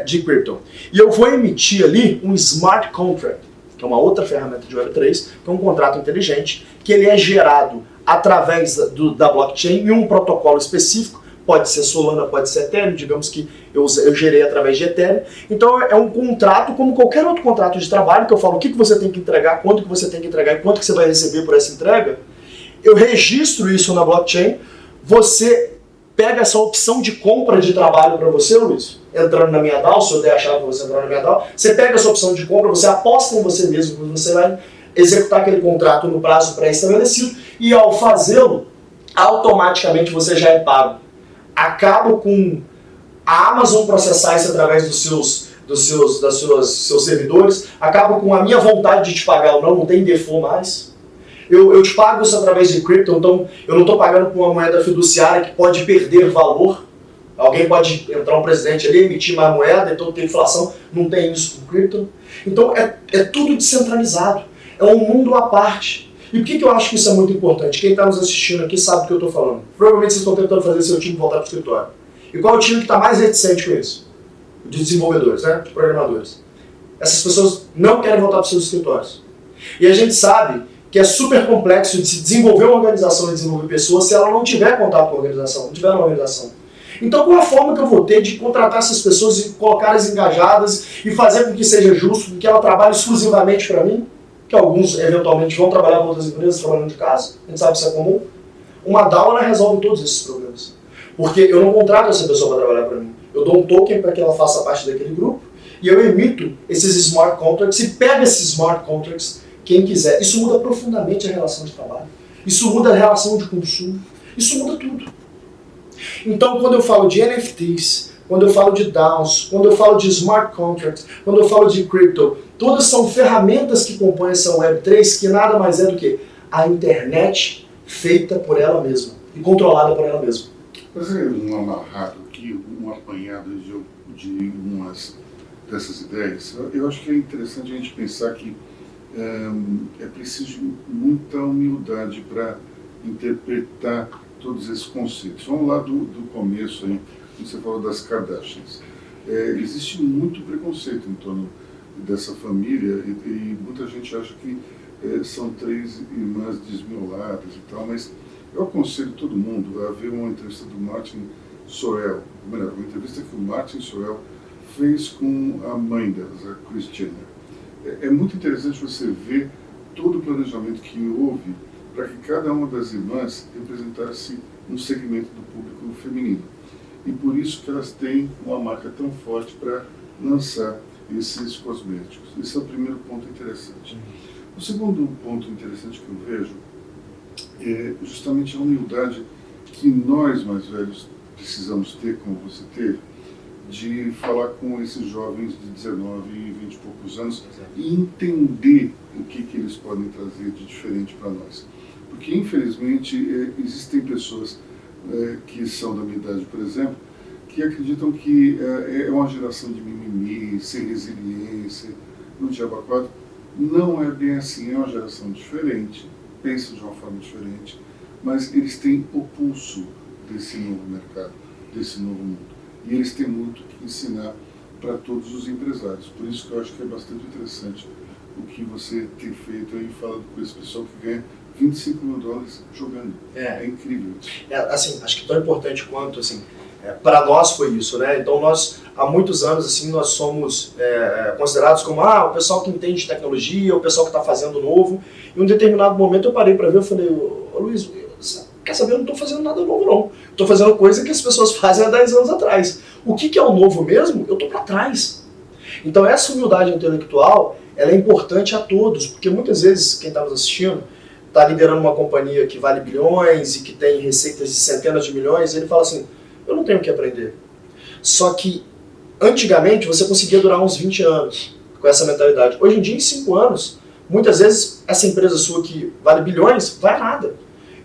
de cripto. E eu vou emitir ali um smart contract, que é uma outra ferramenta de Web3, que é um contrato inteligente, que ele é gerado através da blockchain em um protocolo específico. Pode ser Solana, pode ser Ethereum, digamos que eu gerei através de Ethereum. Então é um contrato como qualquer outro contrato de trabalho, que eu falo o que você tem que entregar, quanto que você tem que entregar e quanto que você vai receber por essa entrega. Eu registro isso na blockchain, você pega essa opção de compra de trabalho para você, Luiz, entrando na minha DAO, se eu der a chave para você entrar na minha DAO, você pega essa opção de compra, você aposta em você mesmo, você vai executar aquele contrato no prazo pré-estabelecido e ao fazê-lo, automaticamente você já é pago. Acabo com a Amazon processar isso através seus servidores, acabo com a minha vontade de te pagar ou não tem default mais. Eu te pago isso através de cripto, então eu não estou pagando com uma moeda fiduciária que pode perder valor. Alguém pode entrar um presidente ali, emitir mais moeda, então tem inflação, não tem isso com cripto. Então é tudo descentralizado, é um mundo à parte. E por que eu acho que isso é muito importante? Quem está nos assistindo aqui sabe do que eu estou falando. Provavelmente vocês estão tentando fazer seu time voltar para o escritório. E qual é o time que está mais reticente com isso? De desenvolvedores, né? De programadores. Essas pessoas não querem voltar para os seus escritórios. E a gente sabe que é super complexo de se desenvolver uma organização e desenvolver pessoas se ela não tiver contato com a organização, não tiver uma organização. Então qual é a forma que eu vou ter de contratar essas pessoas e colocá-las engajadas e fazer com que seja justo, com que ela trabalhe exclusivamente para mim? Que alguns eventualmente vão trabalhar para outras empresas trabalhando de casa, a gente sabe que isso é comum. Uma DAO ela resolve todos esses problemas. Porque eu não contrato essa pessoa para trabalhar para mim. Eu dou um token para que ela faça parte daquele grupo e eu emito esses smart contracts e pego esses smart contracts quem quiser. Isso muda profundamente a relação de trabalho. Isso muda a relação de consumo. Isso muda tudo. Então, quando eu falo de NFTs, quando eu falo de DAOs, quando eu falo de smart contracts, quando eu falo de crypto, todas são ferramentas que compõem essa Web3 que nada mais é do que a internet feita por ela mesma e controlada por ela mesma. Fazer um amarrado aqui, um apanhado de umas dessas ideias, eu acho que é interessante a gente pensar que é preciso muita humildade para interpretar todos esses conceitos. Vamos lá do começo aí, quando você falou das Kardashians. Existe muito preconceito em torno dessa família e muita gente acha que são 3 irmãs desmioladas e tal, mas eu aconselho todo mundo a ver uma entrevista do Martin Sorrell, ou melhor, uma entrevista que o Martin Sorrell fez com a mãe delas, a Kris Jenner. É muito interessante você ver todo o planejamento que houve para que cada uma das irmãs representasse um segmento do público feminino. E por isso que elas têm uma marca tão forte para lançar esses cosméticos. Esse é o primeiro ponto interessante. O segundo ponto interessante que eu vejo é justamente a humildade que nós mais velhos precisamos ter, como você teve, de falar com esses jovens de 19 e 20 e poucos anos e entender o que eles podem trazer de diferente para nós. Porque, infelizmente, existem pessoas que são da minha idade, por exemplo, que acreditam que é uma geração de mimimi, sem resiliência, no diabo 4. Não é bem assim, é uma geração diferente, pensa de uma forma diferente, mas eles têm o pulso desse novo mercado, desse novo mundo. E eles têm muito que ensinar para todos os empresários. Por isso que eu acho que é bastante interessante o que você tem feito aí, falando com esse pessoal que ganha $25 mil jogando. É incrível. Assim, acho que tão importante quanto, assim, para nós foi isso, né? Então nós, há muitos anos, assim, nós somos considerados como o pessoal que entende tecnologia, o pessoal que está fazendo novo. Em um determinado momento eu parei para ver, eu falei, Luiz, quer saber, eu não estou fazendo nada novo não. Estou fazendo coisa que as pessoas fazem há 10 anos atrás. O que é o novo mesmo? Eu estou para trás. Então essa humildade intelectual, ela é importante a todos, porque muitas vezes quem está nos assistindo está liderando uma companhia que vale bilhões e que tem receitas de centenas de milhões, e ele fala assim, eu não tenho o que aprender. Só que antigamente você conseguia durar uns 20 anos com essa mentalidade. Hoje em dia, em 5 anos, muitas vezes essa empresa sua que vale bilhões, vai nada.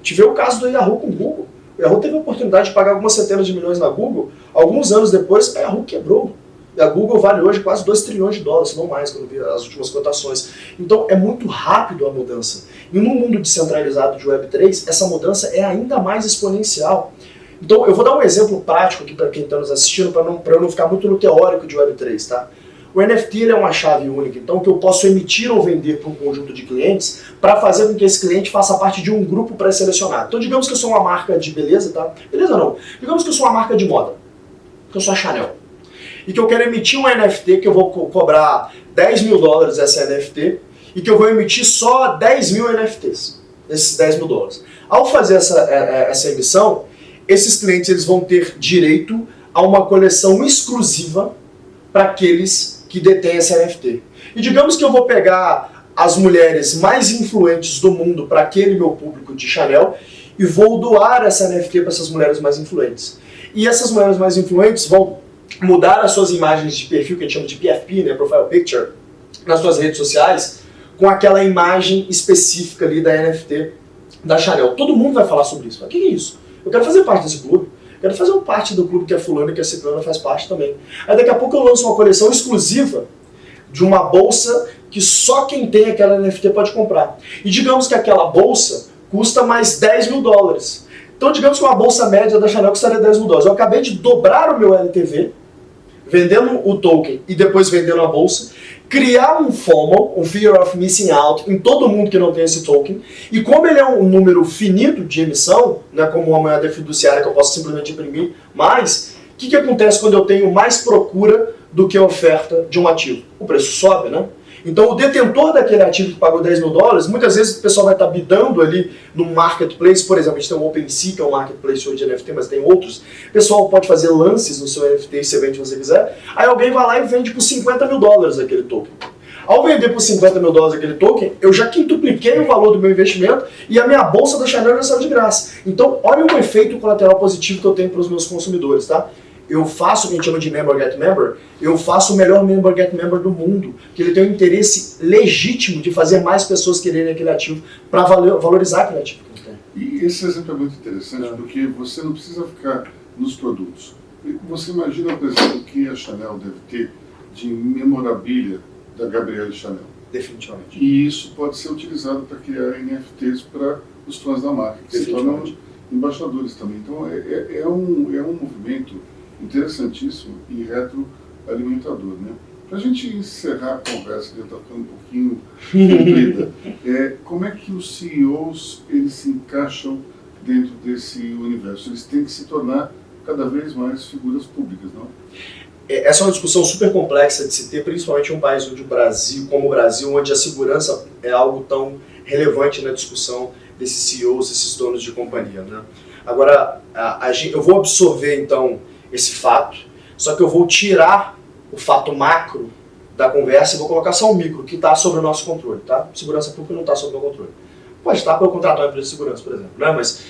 Tive o caso do Yahoo com o Google. O Yahoo teve a oportunidade de pagar algumas centenas de milhões na Google. Alguns anos depois, a Yahoo quebrou. E a Google vale hoje quase $2 trilhões, se não mais, quando vi as últimas cotações. Então é muito rápido a mudança. E num mundo descentralizado de Web3, essa mudança é ainda mais exponencial. Então eu vou dar um exemplo prático aqui para quem está nos assistindo, para eu não ficar muito no teórico de Web3, tá? O NFT ele é uma chave única, então que eu posso emitir ou vender para um conjunto de clientes para fazer com que esse cliente faça parte de um grupo pré-selecionado. Então digamos que eu sou uma marca de beleza, tá? Beleza não. Digamos que eu sou uma marca de moda, que eu sou a Chanel. E que eu quero emitir um NFT que eu vou cobrar $10 mil essa NFT e que eu vou emitir só 10 mil NFTs, esses $10 mil. Ao fazer essa emissão, esses clientes eles vão ter direito a uma coleção exclusiva para aqueles que detêm esse NFT. E digamos que eu vou pegar as mulheres mais influentes do mundo para aquele meu público de Chanel e vou doar essa NFT para essas mulheres mais influentes. E essas mulheres mais influentes vão mudar as suas imagens de perfil, que a gente chama de PFP, né, Profile Picture, nas suas redes sociais, com aquela imagem específica ali da NFT da Chanel. Todo mundo vai falar sobre isso. Mas o que é isso? Eu quero fazer parte desse clube. Eu quero fazer parte do clube que a fulana e que a ciclana faz parte também. Aí daqui a pouco eu lanço uma coleção exclusiva de uma bolsa que só quem tem aquela NFT pode comprar. E digamos que aquela bolsa custa mais 10 mil dólares. Então digamos que uma bolsa média da Chanel custaria 10 mil dólares. Eu acabei de dobrar o meu LTV, vendendo o token e depois vendendo a bolsa, criar um FOMO, um Fear of Missing Out, em todo mundo que não tem esse token, e como ele é um número finito de emissão, né, como uma moeda fiduciária que eu posso simplesmente imprimir, mas o que acontece quando eu tenho mais procura do que oferta de um ativo? O preço sobe, né? Então o detentor daquele ativo que pagou 10 mil dólares, muitas vezes o pessoal vai estar bidando ali no marketplace, por exemplo, a gente tem o OpenSea, que é um marketplace hoje de NFT, mas tem outros. O pessoal pode fazer lances no seu NFT, se vende se você quiser. Aí alguém vai lá e vende por 50 mil dólares aquele token. Ao vender por 50 mil dólares aquele token, eu já quintupliquei o valor do meu investimento e a minha bolsa da Chanel já saiu de graça. Então olha o efeito colateral positivo que eu tenho para os meus consumidores, tá? Eu faço o que a gente chama de Member Get Member, eu faço o melhor Member Get Member do mundo, que ele tem um interesse legítimo de fazer mais pessoas quererem aquele ativo para valorizar aquele ativo. E esse exemplo é muito interessante, porque você não precisa ficar nos produtos. Você imagina, por exemplo, o que a Chanel deve ter de memorabilia da Gabrielle Chanel. Definitivamente. E isso pode ser utilizado para criar NFTs para os fãs da marca, que se tornam embaixadores também. Então é um movimento interessantíssimo e retroalimentador, né? Para a gente encerrar a conversa, que já está ficando um pouquinho comprida, como é que os CEOs eles se encaixam dentro desse universo? Eles têm que se tornar cada vez mais figuras públicas, não? Essa é uma discussão super complexa de se ter, principalmente em um país como o Brasil, onde a segurança é algo tão relevante na discussão desses CEOs, esses donos de companhia, né? Agora, eu vou absorver então esse fato, só que eu vou tirar o fato macro da conversa e vou colocar só o micro, que está sob o nosso controle, tá? Segurança pública não está sob o meu controle. Pode estar para eu contratar uma empresa de segurança, por exemplo, né? Mas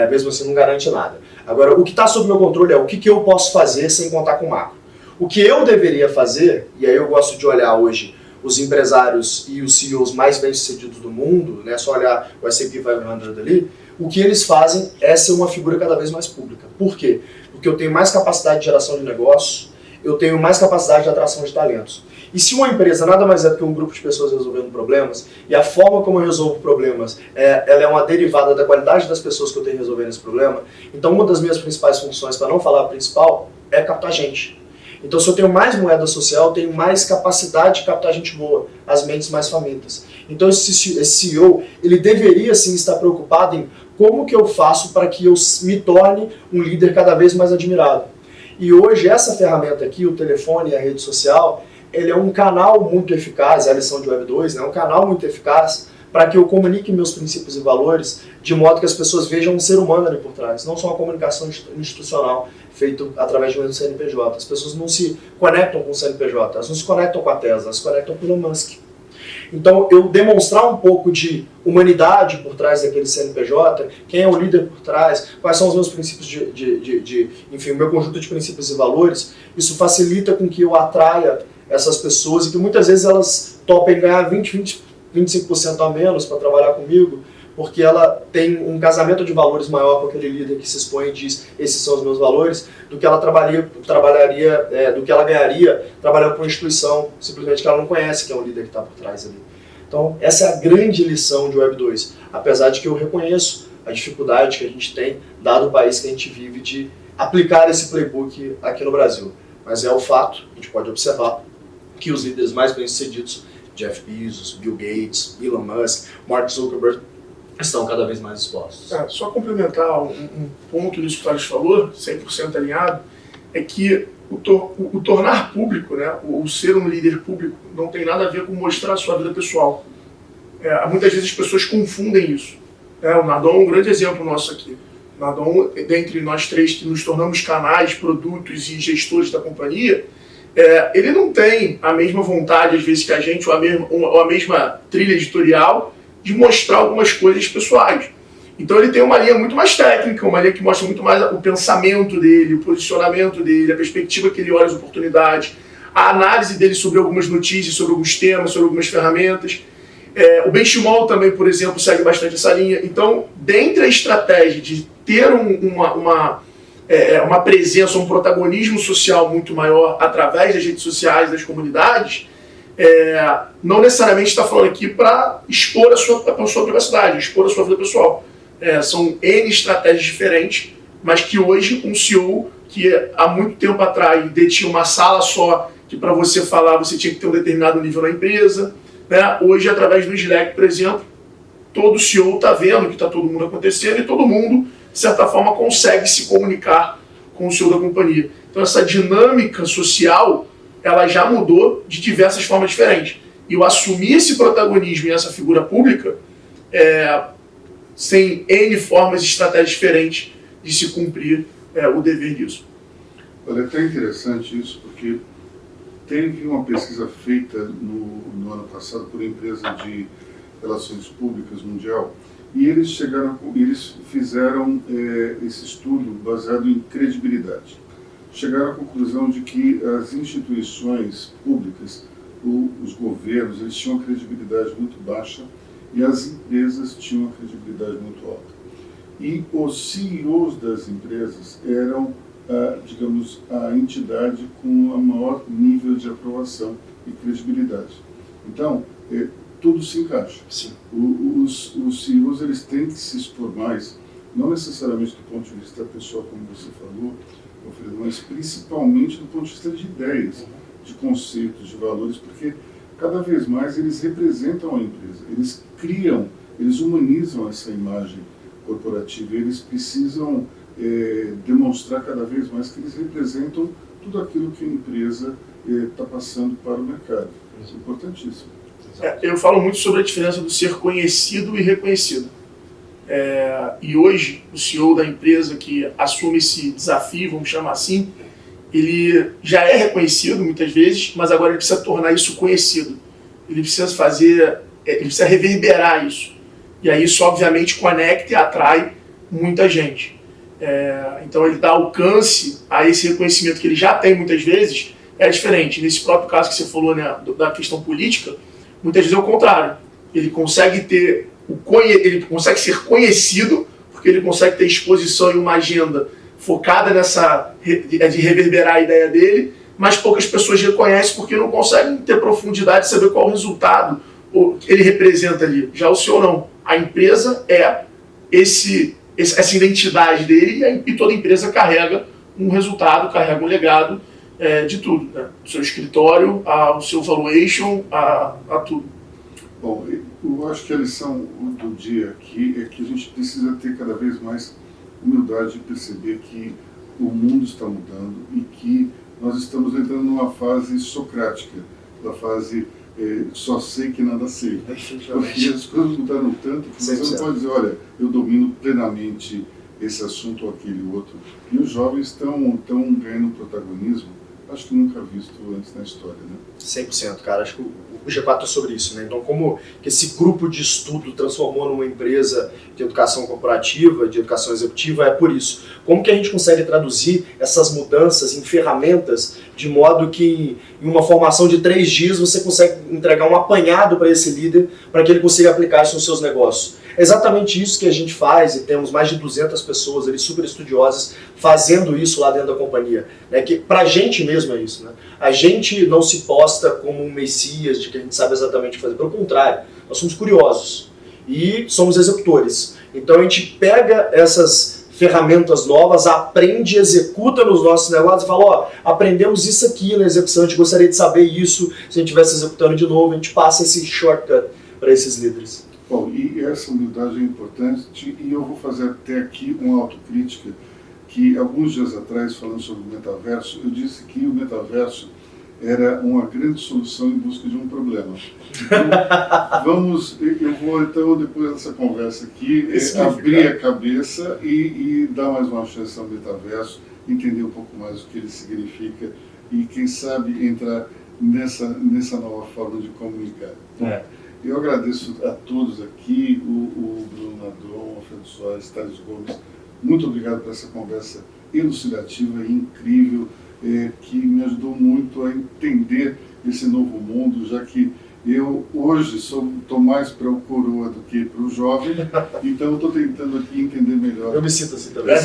mesmo assim não garante nada. Agora, o que está sob o meu controle é o que eu posso fazer sem contar com o macro. O que eu deveria fazer, e aí eu gosto de olhar hoje os empresários e os CEOs mais bem-sucedidos do mundo, né? Só olhar o S&P 500 ali, o que eles fazem é ser uma figura cada vez mais pública. Por quê? Porque eu tenho mais capacidade de geração de negócios, eu tenho mais capacidade de atração de talentos. E se uma empresa nada mais é do que um grupo de pessoas resolvendo problemas, e a forma como eu resolvo problemas, ela é uma derivada da qualidade das pessoas que eu tenho resolvendo esse problema, então uma das minhas principais funções, para não falar a principal, é captar gente. Então se eu tenho mais moeda social, eu tenho mais capacidade de captar gente boa, as mentes mais famintas. Então esse CEO, ele deveria sim estar preocupado em como que eu faço para que eu me torne um líder cada vez mais admirado. E hoje essa ferramenta aqui, o telefone e a rede social, ele é um canal muito eficaz, é a lição de Web 2, né? É um canal muito eficaz para que eu comunique meus princípios e valores de modo que as pessoas vejam um ser humano ali por trás, não só uma comunicação institucional feita através de um CNPJ. As pessoas não se conectam com o CNPJ, elas não se conectam com a Tesla, elas se conectam com o Elon Musk. Então, eu demonstrar um pouco de humanidade por trás daquele CNPJ, quem é o líder por trás, quais são os meus princípios enfim, o meu conjunto de princípios e valores, isso facilita com que eu atraia essas pessoas e que muitas vezes elas topem ganhar 25% a menos para trabalhar comigo, porque ela tem um casamento de valores maior com aquele líder que se expõe e diz esses são os meus valores, do que ela do que ela ganharia trabalhando para uma instituição, simplesmente que ela não conhece quem é o líder que está por trás ali. Então essa é a grande lição de Web 2, apesar de que eu reconheço a dificuldade que a gente tem, dado o país que a gente vive, de aplicar esse playbook aqui no Brasil. Mas é o fato, a gente pode observar, que os líderes mais bem-sucedidos, Jeff Bezos, Bill Gates, Elon Musk, Mark Zuckerberg, estão cada vez mais expostos. Só complementar um ponto nisso que o Thales falou, 100% alinhado, é que o tornar público, né, o ser um líder público, não tem nada a ver com mostrar a sua vida pessoal. Muitas vezes as pessoas confundem isso. O Nardon é um grande exemplo nosso aqui. O Nardon, dentre nós três que nos tornamos canais, produtos e gestores da companhia, ele não tem a mesma vontade, às vezes, que a gente, ou a mesma trilha editorial, de mostrar algumas coisas pessoais. Então ele tem uma linha muito mais técnica, uma linha que mostra muito mais o pensamento dele, o posicionamento dele, a perspectiva que ele olha as oportunidades, a análise dele sobre algumas notícias, sobre alguns temas, sobre algumas ferramentas. O Benchimol também, por exemplo, segue bastante essa linha. Então, dentre a estratégia de ter uma presença, um protagonismo social muito maior através das redes sociais, das comunidades, não necessariamente está falando aqui para expor a sua privacidade, expor a sua vida pessoal. São N estratégias diferentes, mas que hoje um CEO que há muito tempo atrás detinha uma sala só, que para você falar você tinha que ter um determinado nível na empresa, né? Hoje, através do Slack, por exemplo, todo CEO está vendo o que está todo mundo acontecendo e todo mundo, de certa forma, consegue se comunicar com o CEO da companhia. Então essa dinâmica social, ela já mudou de diversas formas diferentes. E eu assumir esse protagonismo e essa figura pública tem N formas e estratégias diferentes de se cumprir o dever disso. Olha, é até interessante isso, porque teve uma pesquisa feita no ano passado por uma empresa de relações públicas mundial, e eles fizeram esse estudo baseado em credibilidade. Chegaram à conclusão de que as instituições públicas, os governos, eles tinham uma credibilidade muito baixa e as empresas tinham uma credibilidade muito alta. E os CEOs das empresas eram, digamos, a entidade com o maior nível de aprovação e credibilidade. Então, tudo se encaixa. Sim. Os CEOs, eles têm que se expor mais, não necessariamente do ponto de vista pessoal, como você falou, Alfredo, mas principalmente do ponto de vista de ideias, de conceitos, de valores, porque cada vez mais eles representam a empresa, eles criam, eles humanizam essa imagem corporativa, eles precisam demonstrar cada vez mais que eles representam tudo aquilo que a empresa está passando para o mercado. Isso é importantíssimo. Eu falo muito sobre a diferença do ser conhecido e reconhecido. E hoje, o CEO da empresa que assume esse desafio, vamos chamar assim, ele já é reconhecido muitas vezes, mas agora ele precisa tornar isso conhecido. Ele precisa ele precisa reverberar isso. E aí isso, obviamente, conecta e atrai muita gente. Então ele dá alcance a esse reconhecimento que ele já tem muitas vezes, é diferente. Nesse próprio caso que você falou, né, da questão política, muitas vezes é o contrário. Ele consegue ele consegue ser conhecido, porque ele consegue ter exposição e uma agenda focada de reverberar a ideia dele, mas poucas pessoas reconhecem porque não conseguem ter profundidade de saber qual o resultado que ele representa ali. Já o CEO não. A empresa é essa identidade dele e toda empresa carrega um resultado, carrega um legado de tudo, né? Do seu escritório, ao seu valuation, a tudo. Bom, eu acho que a lição do dia aqui é que a gente precisa ter cada vez mais humildade de perceber que o mundo está mudando e que nós estamos entrando numa fase socrática, na fase só sei que nada sei. Porque as coisas mudaram tanto que você não pode dizer, olha, eu domino plenamente esse assunto ou aquele outro. E os jovens estão ganhando protagonismo, acho que nunca visto antes na história, né? 100%, cara. Acho que o G4 é sobre isso, né? Então, como que esse grupo de estudo transformou numa empresa de educação corporativa, de educação executiva, é por isso. Como que a gente consegue traduzir essas mudanças em ferramentas de modo que em uma formação de 3 dias você consegue entregar um apanhado para esse líder para que ele consiga aplicar isso nos seus negócios? É exatamente isso que a gente faz e temos mais de 200 pessoas ali super estudiosas fazendo isso lá dentro da companhia, né? Que pra gente mesmo é isso, né? A gente não se posta como um messias de que a gente sabe exatamente o que fazer, pelo contrário, nós somos curiosos e somos executores. Então a gente pega essas ferramentas novas, aprende, executa nos nossos negócios e fala, ó, aprendemos isso aqui na execução, a gente gostaria de saber isso, se a gente estivesse executando de novo, a gente passa esse shortcut para esses líderes. Bom, e essa humildade é importante, e eu vou fazer até aqui uma autocrítica, que alguns dias atrás, falando sobre o metaverso, eu disse que o metaverso era uma grande solução em busca de um problema. Então, eu vou então, depois dessa conversa aqui, abrir a cabeça e dar mais uma chance ao metaverso, entender um pouco mais o que ele significa e, quem sabe, entrar nessa nova forma de comunicar. Eu agradeço a todos aqui, o Bruno Nadron, o Alfredo Soares, Thales Gomes. Muito obrigado por essa conversa elucidativa e incrível, que me ajudou muito a entender esse novo mundo, já que eu hoje estou mais para o coroa do que para o jovem, então estou tentando aqui entender melhor. Eu me sinto assim também. É,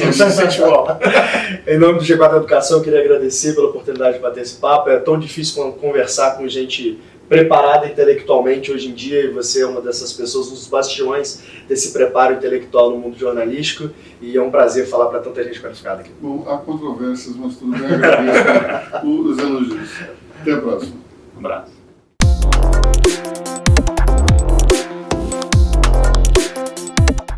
Em nome do G4 Educação, eu queria agradecer pela oportunidade de bater esse papo. É tão difícil conversar com gente preparada intelectualmente hoje em dia, e você é uma dessas pessoas, nos bastiões desse preparo intelectual no mundo jornalístico, e é um prazer falar para tanta gente qualificada aqui. Bom, há controvérsias, mas tudo bem, agradeço os elogios. Até a próxima. Um abraço.